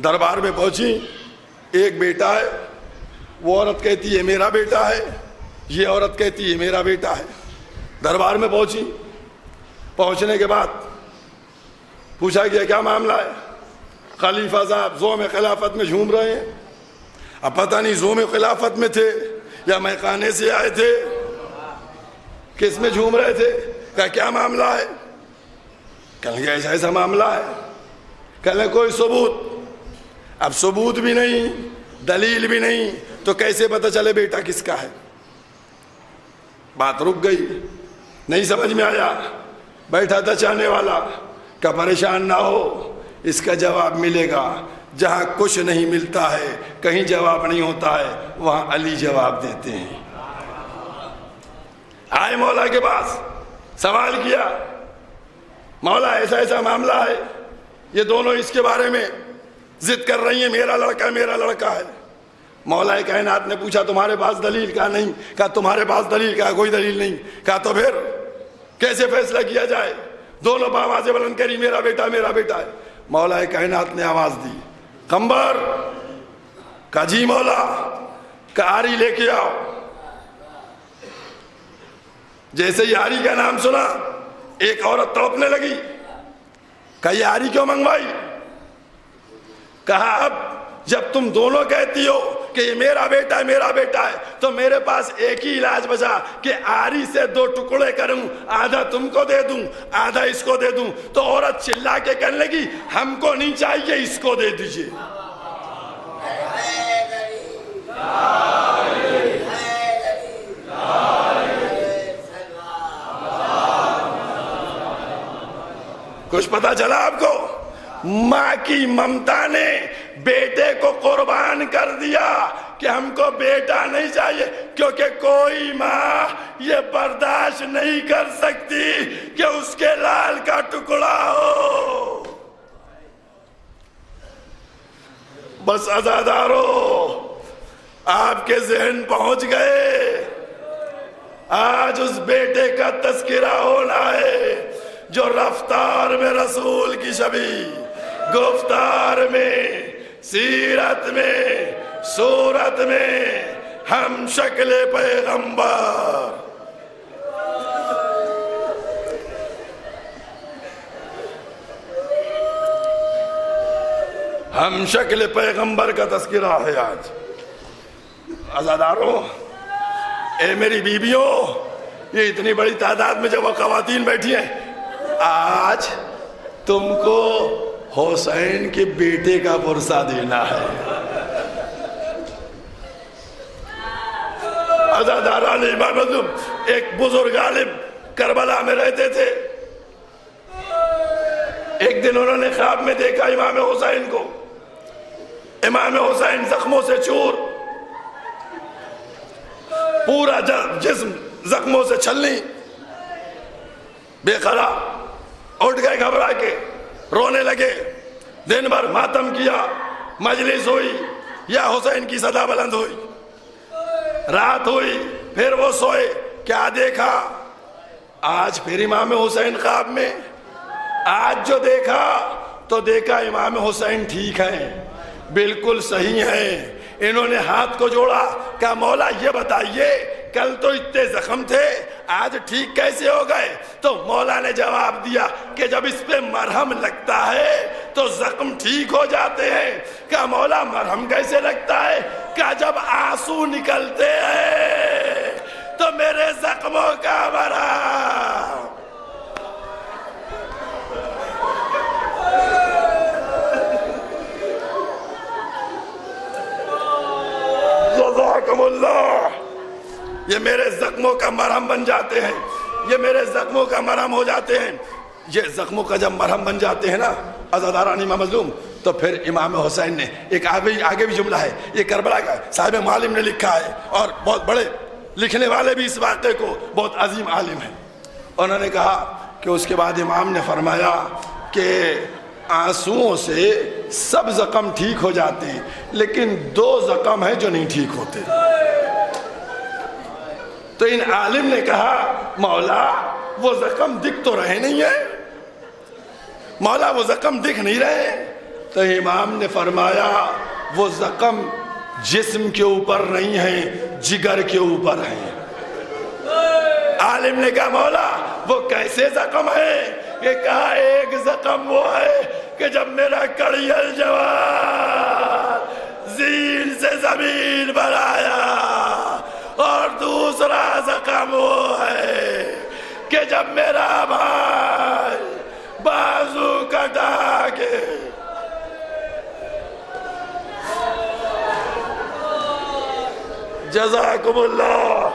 دربار میں پہنچی. ایک بیٹا ہے, وہ عورت کہتی ہے میرا بیٹا ہے, یہ عورت کہتی ہے میرا بیٹا ہے. دربار میں پہنچی. پہنچنے کے بعد پوچھا گیا کیا معاملہ ہے؟ خلیفہ صاحب زوم خلافت میں جھوم رہے ہیں. اب پتہ نہیں زوم خلافت میں تھے یا میخانے سے آئے تھے, کس میں جھوم رہے تھے. کہا کیا معاملہ ہے؟ کہنے ایسا ایسا معاملہ ہے. کہنے کوئی ثبوت؟ اب ثبوت بھی نہیں, دلیل بھی نہیں, تو کیسے پتہ چلے بیٹا کس کا ہے؟ بات رک گئی, نہیں سمجھ میں آیا. بیٹھا تھا چاہنے والا, کہ پریشان نہ ہو, اس کا جواب ملے گا. جہاں کچھ نہیں ملتا ہے, کہیں جواب نہیں ہوتا ہے, وہاں علی جواب دیتے ہیں. آئے مولا کے پاس, سوال کیا مولا ایسا ایسا معاملہ ہے, یہ دونوں اس کے بارے میں ضد کر رہی ہیں میرا لڑکا میرا لڑکا ہے. مولا کائنات نے پوچھا تمہارے پاس دلیل؟ کہا نہیں. کہا تمہارے پاس دلیل؟ کہا کوئی دلیل نہیں. کہا تو پھر کیسے فیصلہ کیا جائے؟ دونوں آوازیں بلند کری میرا بیٹا ہے. مولا کائنات نے آواز دی قمبر. کہا جی مولا. کہا آری لے کے آؤ. جیسے ہی آری کا نام سنا ایک عورت تڑپنے لگی. کہا یہ آری کیوں منگوائی؟ کہا اب جب تم دونوں کہتی ہو کہ یہ میرا بیٹا ہے تو میرے پاس ایک ہی علاج بچا کہ آری سے 2 ٹکڑے کروں, آدھا تم کو دے دوں آدھا اس کو دے دوں. تو عورت چلا کے کہنے لگی ہم کو نہیں چاہیے, اس کو دے دیجئے. کچھ پتا چلا آپ کو؟ ماں کی ممتا نے بیٹے کو قربان کر دیا کہ ہم کو بیٹا نہیں چاہیے، کیونکہ کوئی ماں یہ برداشت نہیں کر سکتی کہ اس کے لال کا ٹکڑا ہو۔ بس عزادارو، آپ کے ذہن پہنچ گئے، آج اس بیٹے کا تذکرہ ہونا ہے جو رفتار میں رسول کی شبیہ، گفتار میں، سیرت میں، صورت میں ہم شکل پیغمبر۔ ہم شکل پیغمبر کا تذکرہ ہے آج۔ عزاداروں، اے میری بیویوں، یہ اتنی بڑی تعداد میں جب وہ خواتین بیٹھی ہیں، آج تم کو حسین کے بیٹے کا پرسہ دینا ہے۔ عزاداران امام مظلوم، ایک بزرگ عالم کربلا میں رہتے تھے۔ ایک دن انہوں نے خواب میں دیکھا امام حسین کو، امام حسین زخموں سے چور، پورا جسم زخموں سے چھلنی، بے قرار، اٹھ گئے گھبرا کے، رونے لگے۔ دن بھر ماتم کیا، مجلس ہوئی، یا حسین کی صدا بلند ہوئی، رات ہوئی، پھر وہ سوئے۔ کیا دیکھا؟ آج پھر امام حسین خواب میں۔ آج جو دیکھا تو دیکھا امام حسین ٹھیک ہیں، بالکل صحیح ہیں۔ انہوں نے ہاتھ کو جوڑا، کہا مولا یہ بتائیے کل تو اتنے زخم تھے، آج ٹھیک کیسے ہو گئے؟ تو مولا نے جواب دیا کہ جب اس پہ مرہم لگتا ہے تو زخم ٹھیک ہو جاتے ہیں۔ کہا مولا مرہم کیسے لگتا ہے؟ کہا جب آنسو نکلتے ہیں تو میرے زخموں کا مرہم۔ جزاکم اللہ، یہ میرے زخموں کا مرہم بن جاتے ہیں، یہ میرے زخموں کا مرہم ہو جاتے ہیں۔ یہ زخموں کا جب مرہم بن جاتے ہیں نا عزاداران امام مظلوم، تو پھر امام حسین نے ایک آگے بھی جملہ ہے، یہ کربلا کا صاحب معالم نے لکھا ہے، اور بہت بڑے لکھنے والے بھی اس واقعے کو بہت عظیم عالم ہیں۔ انہوں نے کہا کہ اس کے بعد امام نے فرمایا کہ آنسوؤں سے سب زخم ٹھیک ہو جاتے ہیں، لیکن دو زخم ہیں جو نہیں ٹھیک ہوتے۔ تو ان عالم نے کہا مولا وہ زخم دکھ تو رہے نہیں ہیں، مولا وہ زخم دکھ نہیں رہے۔ تو امام نے فرمایا وہ زخم جسم کے اوپر نہیں ہیں، جگر کے اوپر ہیں۔ عالم نے کہا مولا وہ کیسے زخم ہے؟ یہ کہا ایک زخم وہ ہے کہ جب میرا کڑیل جوان زین سے زمین پر آیا، اور دوسرا زخم وہ ہے کہ جب میرا بھائی بازو کٹا کے جزاکم اللہ،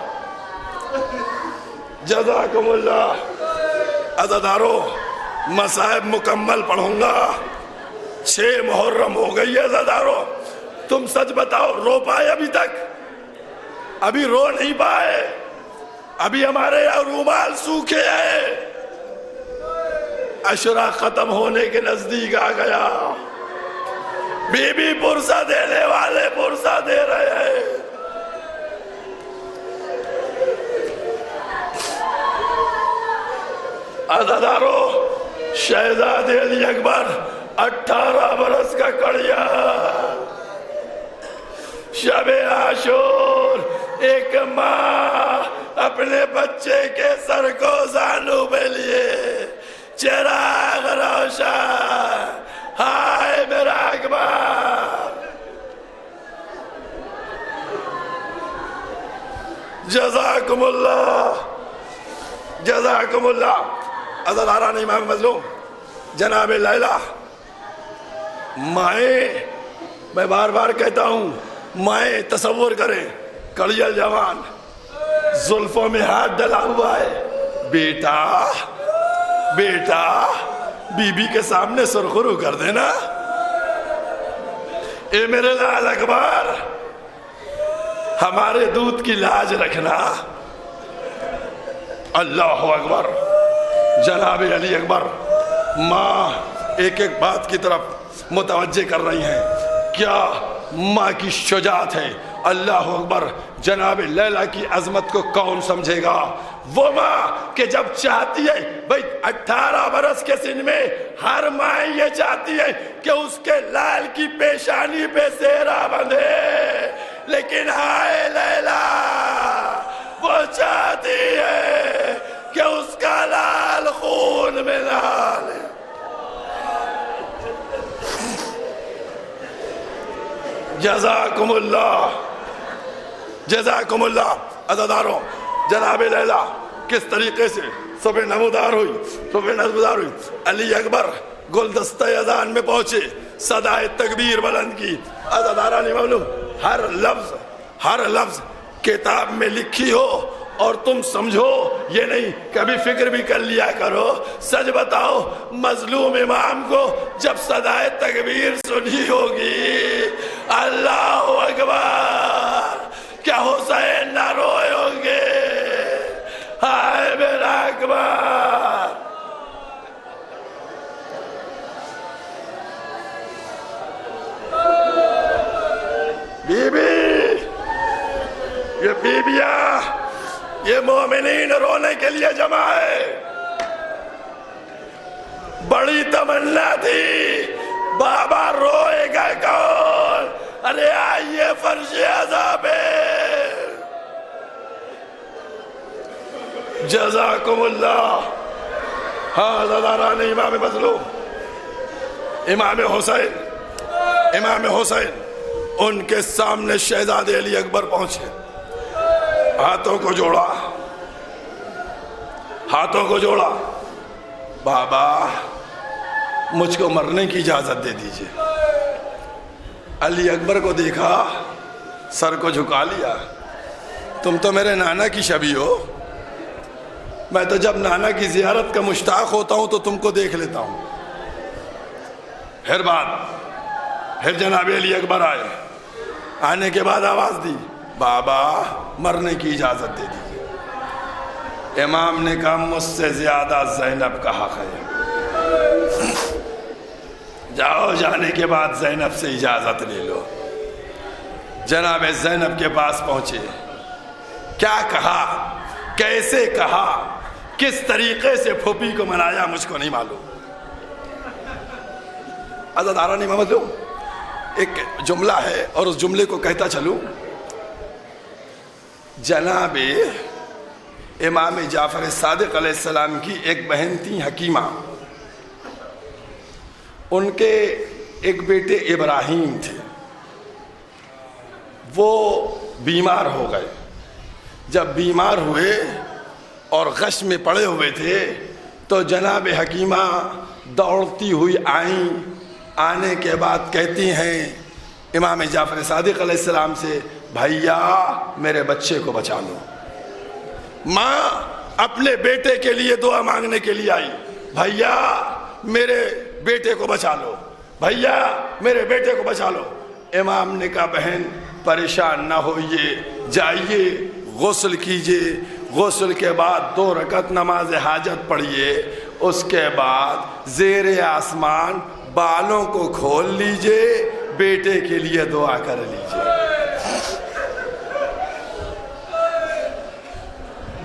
جزاکم اللہ۔ عزادارو، مصائب مکمل پڑھوں گا، 6 محرم ہو گئی ہے۔ عزادارو تم سچ بتاؤ، رو پائے ابھی تک؟ ابھی رو نہیں پائے، ابھی ہمارے یہاں رومال سوکھے ہیں۔ عشرہ ختم ہونے کے نزدیک آ گیا، بی بی پرسہ دینے والے پرسہ دے رہے ہیں۔ عزادارو، شہزادے علی اکبر 18 برس کا کڑیا، شب عاشور ایک ماں اپنے بچے کے سر کو زانو پہ لیے، چراغ روشن، ہائے میرا اکبر۔ جزاکم اللہ، جزاکم اللہ۔ عزاداران امام مظلوم، جناب لیلہ، مائیں، میں بار بار کہتا ہوں، مائیں تصور کریں، کڑیل جوان زلفوں میں ہاتھ ڈلا ہوا ہے، بیٹا بیٹا بی بی کے سامنے سرخرو کر دینا، اے میرے لال اکبر ہمارے دودھ کی لاج رکھنا۔ اللہ اکبر۔ جناب علی اکبر ماں ایک ایک بات کی طرف متوجہ کر رہی ہیں، کیا ماں کی شجاعت ہے۔ اللہ اکبر۔ جناب لیلا کی عظمت کو کون سمجھے گا؟ وہ ماں کہ جب چاہتی ہے بھئی 18 برس کے سن میں ہر ماں یہ چاہتی ہے کہ اس کے لال کی پیشانی پہ سہرا بندھے، لیکن ہائے لیلا وہ چاہتی ہے کہ اس کا لال خون میں نہالے۔ جزاکم اللہ، جزاکم اللہ۔ عزاداروں، جناب لیلا کس طریقے سے صبح نمودار ہوئی، علی اکبر گلدستہ اذان میں پہنچے، صدائے تکبیر بلند کی۔ عزادارہ نہیں معلوم، ہر لفظ کتاب میں لکھی ہو اور تم سمجھو یہ نہیں، کبھی فکر بھی کر لیا کرو۔ سچ بتاؤ، مظلوم امام کو جب صدائے تکبیر سنی ہوگی، اللہ اکبر، کیا حسین نہ روئے ہوں گے؟ ہائے میرا اکبر۔ بی بی، یہ بیبیاں، یہ مومنین رونے کے لیے جمع ہے۔ بڑی تمنا تھی بابا روئے گا کون؟ ارے آئیے فرش عذاب۔ جزاکم اللہ۔ ہاں عزاداران امام مظلوم، امام حسین ان کے سامنے شہزادے علی اکبر پہنچے، ہاتھوں کو جوڑا، بابا مجھ کو مرنے کی اجازت دے دیجئے۔ علی اکبر کو دیکھا، سر کو جھکا لیا، تم تو میرے نانا کی شبیہ ہو، میں تو جب نانا کی زیارت کا مشتاق ہوتا ہوں تو تم کو دیکھ لیتا ہوں۔ پھر جناب علی اکبر آئے، آنے کے بعد آواز دی، بابا مرنے کی اجازت دے دیجئے۔ امام نے کہا مجھ سے زیادہ زینب کا حق ہے، جاؤ، جانے کے بعد زینب سے اجازت لے لو۔ جناب زینب کے پاس پہنچے، کیا کہا، کیسے کہا، کس طریقے سے پھوپھی کو منایا مجھ کو نہیں معلوم۔ عزاداران امام مظلوم، ایک جملہ ہے اور اس جملے کو کہتا چلوں۔ جناب امام جعفر صادق علیہ السلام کی ایک بہن تھی حکیمہ، ان کے ایک بیٹے ابراہیم تھے، وہ بیمار ہو گئے۔ جب بیمار ہوئے اور غش میں پڑے ہوئے تھے تو جناب حکیمہ دوڑتی ہوئی آئیں، آنے کے بعد کہتی ہیں امام جعفر صادق علیہ السلام سے، بھیا میرے بچے کو بچا لو۔ ماں اپنے بیٹے کے لیے دعا مانگنے کے لیے آئی، بھیا میرے بیٹے کو بچا لو، بھیا میرے بیٹے کو بچا لو۔ امام نے کہا بہن پریشان نہ ہوئیے، جائیے غسل کیجئے، غسل کے بعد 2 رکعت نماز حاجت پڑھیے، اس کے بعد زیر آسمان بالوں کو کھول لیجئے، بیٹے کے لیے دعا کر لیجئے،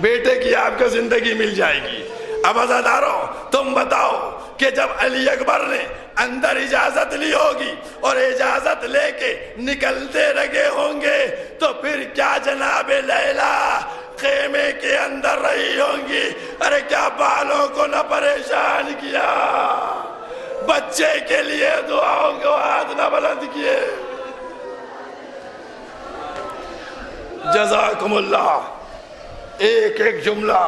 بیٹے کی آپ کو زندگی مل جائے گی۔ اب عزاداروں تم بتاؤ کہ جب علی اکبر نے اندر اجازت لی ہوگی اور اجازت لے کے نکلتے لگے ہوں گے تو پھر کیا جناب لیلا خیمے کے اندر رہی ہوں گی؟ ارے کیا بالوں کو نہ پریشان کیا، بچے کے لیے دعاؤں کو ہاتھ نہ بلند کیے۔ جزاکم اللہ۔ ایک ایک جملہ،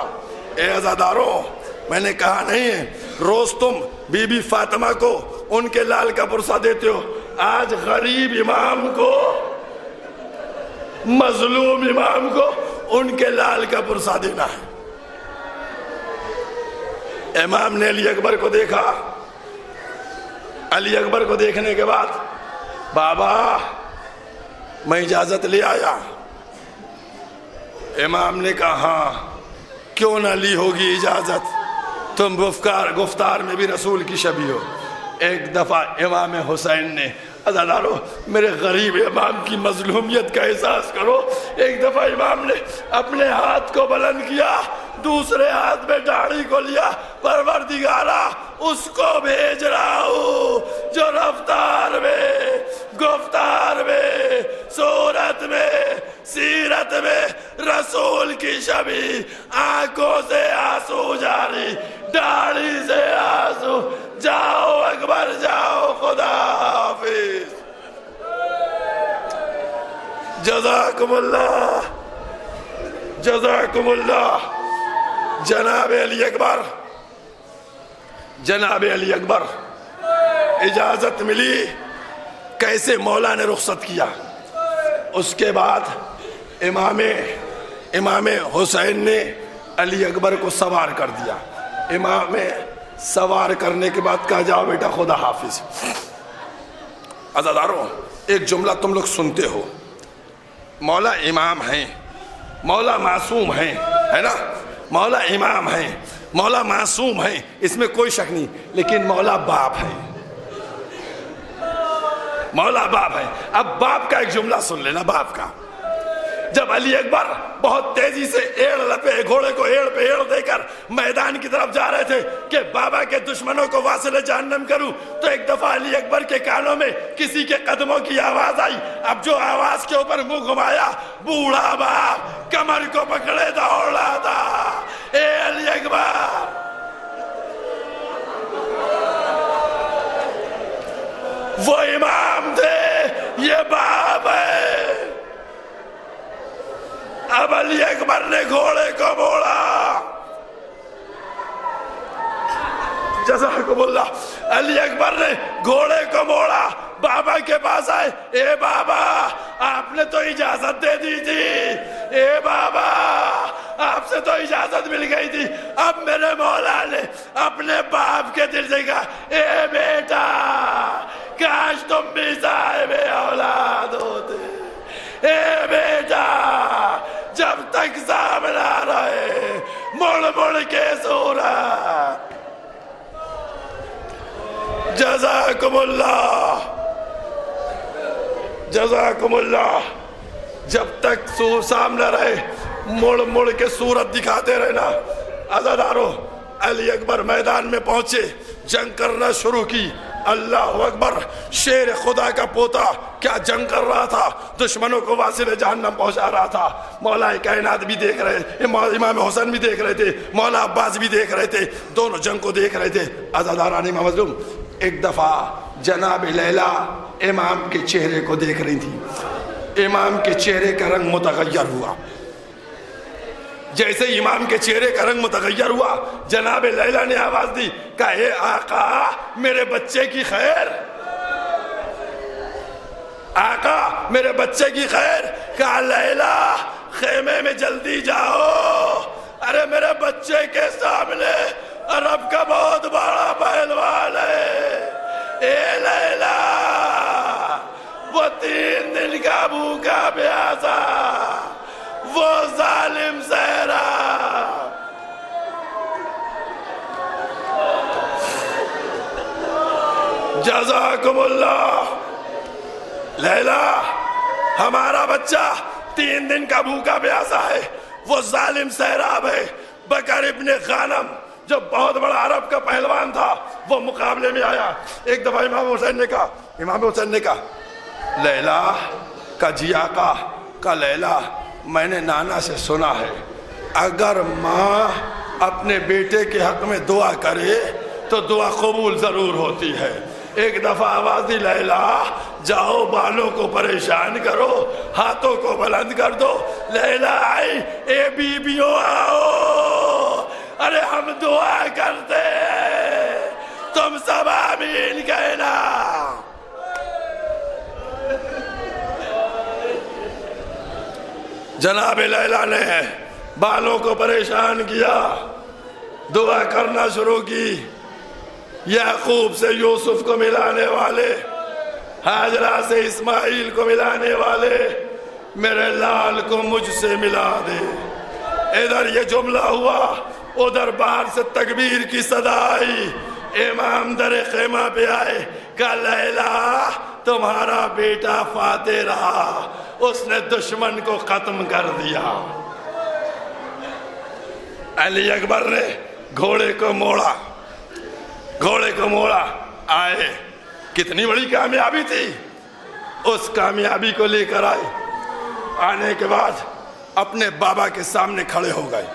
اے عزاداروں میں نے کہا نہیں ہے روز تم بی بی فاطمہ کو ان کے لال کا پرسہ دیتے ہو، آج غریب امام کو مظلوم امام کو ان کے لال کا پرسہ دینا ہے۔ امام نے علی اکبر کو دیکھا، علی اکبر کو دیکھنے کے بعد بابا میں اجازت لے آیا۔ امام نے کہا ہاں کیوں نہ لی ہوگی اجازت، تم گفتار میں بھی رسول کی شبیہ ہو۔ ایک دفعہ امام حسین نے عزادارو میرے غریب امام کی مظلومیت کا احساس کرو، ایک دفعہ امام نے اپنے ہاتھ کو بلند کیا، دوسرے ہاتھ میں داڑھی کو لیا، پروردگارا اس کو بھیج رہا ہوں جو رفتار میں، گفتار میں، صورت میں، سیرت میں رسول کی شبیہ، آنکھوں سے آنسو جاری، داڑھی سے آنسو، جاؤ اکبر جاؤ، خدا حافظ، جزاکم اللہ، جزاکم اللہ۔ جناب علی اکبر، جناب علی اکبر اجازت ملی، کیسے مولا نے رخصت کیا۔ اس کے بعد امام حسین نے علی اکبر کو سوار کر دیا۔ امام سوار کرنے کے بعد کہا جاؤ بیٹا خدا حافظ۔ عزاداروں ایک جملہ تم لوگ سنتے ہو، مولا امام ہیں، مولا معصوم ہیں، ہے نا، مولا امام ہیں، مولا معصوم ہیں، اس میں کوئی شک نہیں، لیکن مولا باپ ہیں، مولا باپ ہیں۔ اب باپ کا ایک جملہ سن لینا، باپ کا۔ جب علی اکبر بہت تیزی سے گھوڑے کو ایڑ پہ ایڑ دے کر میدان کی طرف جا رہے تھے کہ بابا کے دشمنوں کو واصل جہنم کروں، تو ایک دفعہ علی اکبر کے کانوں میں کسی کے قدموں کی آواز آئی۔ اب جو آواز کے اوپر منہ گھمایا، بوڑھا باپ کمر کو پکڑے دوڑ رہا تھا، اے علی اکبر، وہ امام تھے، یہ باپ ہے۔ اب علی اکبر نے گھوڑے کو موڑا، جزاکم اللہ، علی اکبر نے گھوڑے کو موڑا، بابا کے پاس آئے، اے بابا آپ نے تو اجازت دے دی تھی، اے بابا آپ سے تو اجازت مل گئی تھی، اب میرے مولا نے اپنے باپ کے دل سے کہا، اے بیٹا کاش تم بھی صاحب اولاد ہوتے، اے بیٹا جب تک سامنے آ رہے مڑ مڑ کے صورت، جزاکم اللہ، جزاکم اللہ، جب تک سامنے رہے مڑ مڑ کے صورت دکھاتے رہنا۔ عزادارو علی اکبر میدان میں پہنچے، جنگ کرنا شروع کی۔ اللہ اکبر، شیر خدا کا پوتا کیا جنگ کر رہا تھا، دشمنوں کو واصل جہنم پہنچا رہا تھا۔ مولا کائنات بھی دیکھ رہے، امام حسین بھی دیکھ رہے تھے، مولا عباس بھی دیکھ رہے تھے، دونوں جنگ کو دیکھ رہے تھے۔ عزاداران امام مظلوم، ایک دفعہ جناب لیلا امام کے چہرے کو دیکھ رہی تھی، امام کے چہرے کا رنگ متغیر ہوا۔ جیسے امام کے چہرے کا رنگ متغیر ہوا، جناب لیلا نے آواز دی، کہا اے آقا میرے بچے کی خیر، آقا میرے بچے کی خیر۔ کہا لیلا خیمے میں جلدی جاؤ، ارے میرے بچے کے سامنے عرب کا بہت بڑا پہلوان ہے، اے لیلا وہ 3 دن کا بھوکا پیاسا، وہ ظالم صحرا، جزاکم اللہ۔ لیلا ہمارا بچہ 3 دن کا بھوکا پیاسا ہے، وہ ظالم سہراب ہے۔ بکر ابن غانم جو بہت بڑا عرب کا پہلوان تھا، وہ مقابلے میں آیا۔ ایک دفعہ امام حسین نے کہا لیلا کا جی آقا، کا لیلا میں نے نانا سے سنا ہے اگر ماں اپنے بیٹے کے حق میں دعا کرے تو دعا قبول ضرور ہوتی ہے۔ ایک دفعہ آواز دی، لیلا جاؤ بالوں کو پریشان کرو، ہاتھوں کو بلند کر دو۔ لیلا آئی، اے بیبیوں آؤ، ارے ہم دعا کرتے ہیں، تم سب آمین کہنا۔ جناب لیلا نے بالوں کو پریشان کیا، دعا کرنا شروع کی، یعقوب سے یوسف کو ملانے والے، ہاجرہ سے اسماعیل کو ملانے والے، میرے لال کو مجھ سے ملا دے۔ ادھر یہ جملہ ہوا، ادھر باہر سے تکبیر کی صدا آئی، امام در خیمہ پہ آئے، کہا لیلا تمہارا بیٹا فاتح رہا، اس نے دشمن کو ختم کر دیا۔ علی اکبر نے گھوڑے کو موڑا، آئے، کتنی بڑی کامیابی تھی، اس کامیابی کو لے کر آئے، آنے کے بعد اپنے بابا کے سامنے کھڑے ہو گئے،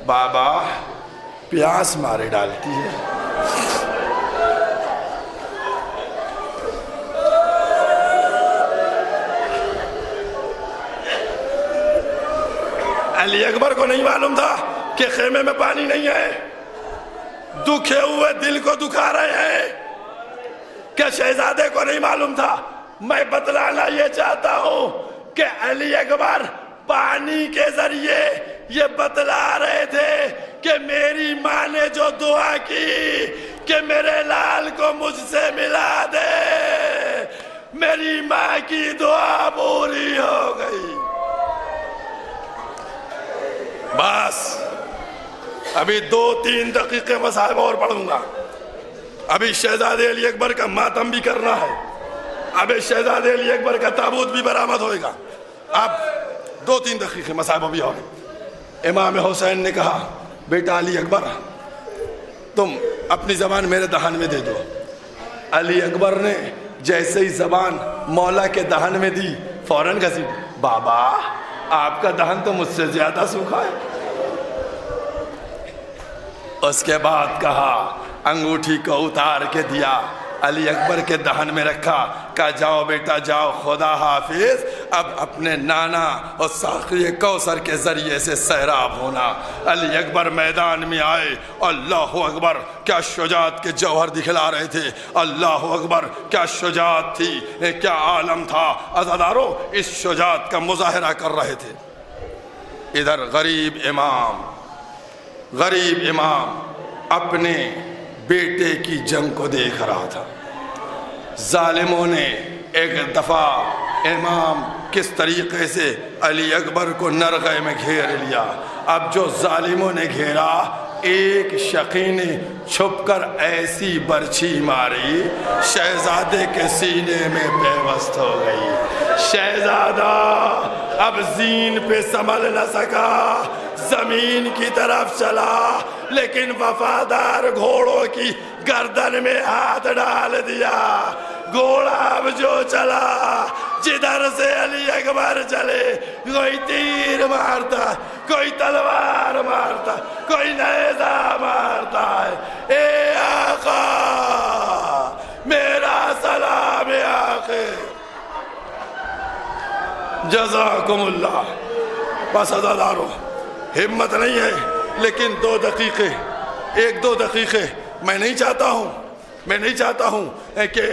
بابا پیاس مارے ڈالتی ہے۔ علی اکبر کو نہیں معلوم تھا کہ خیمے میں پانی نہیں ہے، دکھے ہوئے دل کو دکھا رہے ہیں، کہ شہزادے کو نہیں معلوم تھا۔ میں بتلانا یہ چاہتا ہوں کہ علی اکبر پانی کے ذریعے یہ بتلا رہے تھے کہ میری ماں نے جو دعا کی کہ میرے لال کو مجھ سے ملا دے، میری ماں کی دعا پوری ہو گئی۔ بس ابھی 2-3 دقیقے مصاحب اور پڑھوں گا، ابھی شہزادے علی اکبر کا ماتم بھی کرنا ہے، ابھی شہزادے علی اکبر کا تابوت بھی برآمد ہوئے گا۔ اب 2-3 دقیقے مصاحب بھی اور۔ امام حسین نے کہا بیٹا علی اکبر تم اپنی زبان میرے دہن میں دے دو۔ علی اکبر نے جیسے ہی زبان مولا کے دہن میں دی، فوراً گھسی، بابا آپ کا دہن تو مجھ سے زیادہ سوکھا ہے۔ اس کے بعد کہا، انگوٹھی کو اتار کے دیا، علی اکبر کے دہن میں رکھا، کہا جاؤ بیٹا جاؤ، خدا حافظ، اب اپنے نانا اور ساقی کوثر کے ذریعے سے سیراب ہونا۔ علی اکبر میدان میں آئے، اللہ اکبر کیا شجاعت کے جوہر دکھلا رہے تھے، اللہ اکبر کیا شجاعت تھی، کیا عالم تھا۔ عزادارو اس شجاعت کا مظاہرہ کر رہے تھے۔ ادھر غریب امام اپنے بیٹے کی جنگ کو دیکھ رہا تھا۔ ظالموں نے ایک دفعہ امام کس طریقے سے علی اکبر کو نرغے میں گھیر لیا، اب جو ظالموں نے گھیرا، ایک شقی نے چھپ کر ایسی برچھی ماری، شہزادے کے سینے میں پیوست ہو گئی۔ شہزادہ اب زین پہ سنبھل نہ سکا، زمین کی طرف چلا، لیکن وفادار گھوڑوں کی گردن میں ہاتھ ڈال دیا۔ گھوڑا اب جو چلا، جدھر سے علی اکبر چلے، کوئی تیر مارتا، کوئی تلوار مارتا، کوئی نیزہ مارتا ہے۔ اے آقا میرا سلام آقا، جزاکم اللہ۔ بس عزادارو ہمت نہیں ہے، لیکن 2 دقیقے 1-2 دقیقے میں نہیں چاہتا ہوں کہ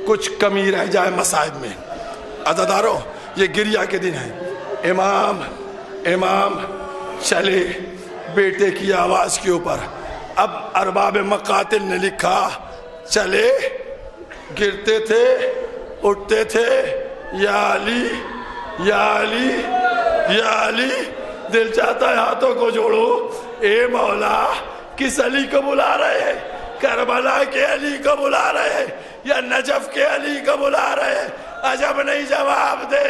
کچھ کمی رہ جائے مصائب میں۔ عزادارو یہ گریہ کے دن ہیں، امام چلے بیٹے کی آواز کے اوپر۔ اب ارباب مقاتل نے لکھا، چلے گرتے تھے اٹھتے تھے، یا علی یا علی یا علی، دل چاہتا ہے ہاتھوں کو جوڑو، اے مولا کس علی کو بلا رہے ہیں؟ کربلا کے علی کو بلا رہے ہیں یا نجف کے علی کو بلا رہے ہیں؟ عجب نہیں جواب دے،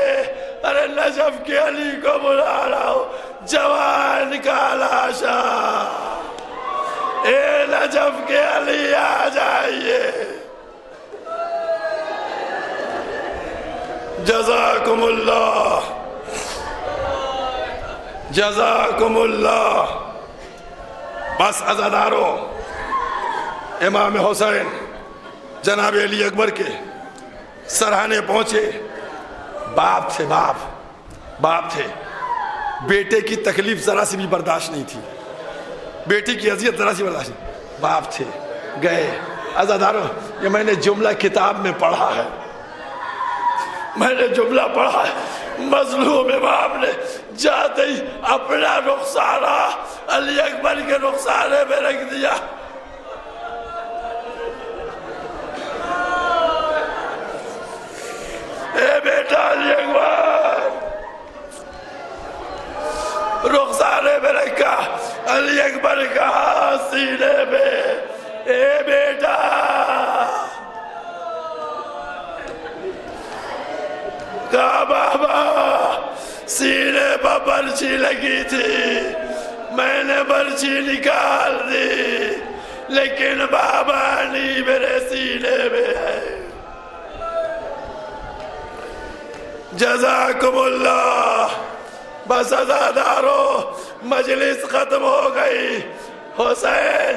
ارے نجف کے علی کو بلا رہا ہوں، جوان کا لاشا، اے نجف کے علی آ جائیے۔ جزاکم اللہ، جزاکم اللہ۔ بس عزادارو امام حسین جناب علی اکبر کے سرہانے پہنچے، باپ تھے، بیٹے کی تکلیف ذرا سی بھی برداشت نہیں تھی، بیٹی کی اذیت ذرا سی برداشت نہیں، باپ تھے، گئے۔ عزادارو یہ میں نے جملہ کتاب میں پڑھا ہے، میں نے جملہ پڑھا ہے، مظلوم امام نے جاتے ہی اپنا رخسارہ علی اکبر کے رخسارے میں رکھ دیا۔ اے بیٹا علی اکبر، رخسارے میں رکھا، علی اکبر کہا سینے میں، اے بیٹا کہا بابا سینے پر برچی لگی تھی، میں نے برچی نکال دی، لیکن بابا نہیں میرے سینے میں ہے۔ جزاکم اللہ۔ بس عزادارو، مجلس ختم ہو گئی۔ حسین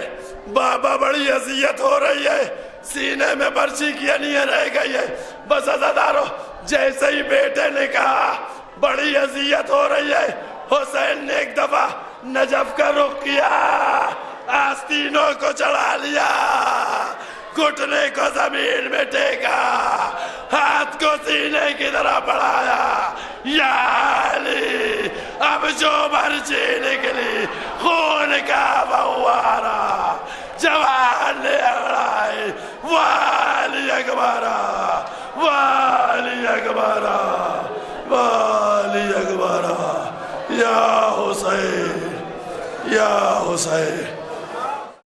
بابا بڑی اذیت ہو رہی ہے، سینے میں برچی کی انیہ رہ گئی ہے۔ بس عزادارو، جیسے ہی بیٹے نے کہا بڑی اذیت ہو رہی ہے، حسین نے ایک دفعہ نجف کا رخ کیا، آستینوں کو چڑھا لیا، گھٹنے کو زمین میں ٹیکا، ہاتھ کو سینے کی طرح بڑھایا، یا علی اب جو برچی نکلی خون کا فوارہ جوان نے اڑائی، والی اکبرہ والی اکبرہ والی اکبرہ، یا حسین یا حسین۔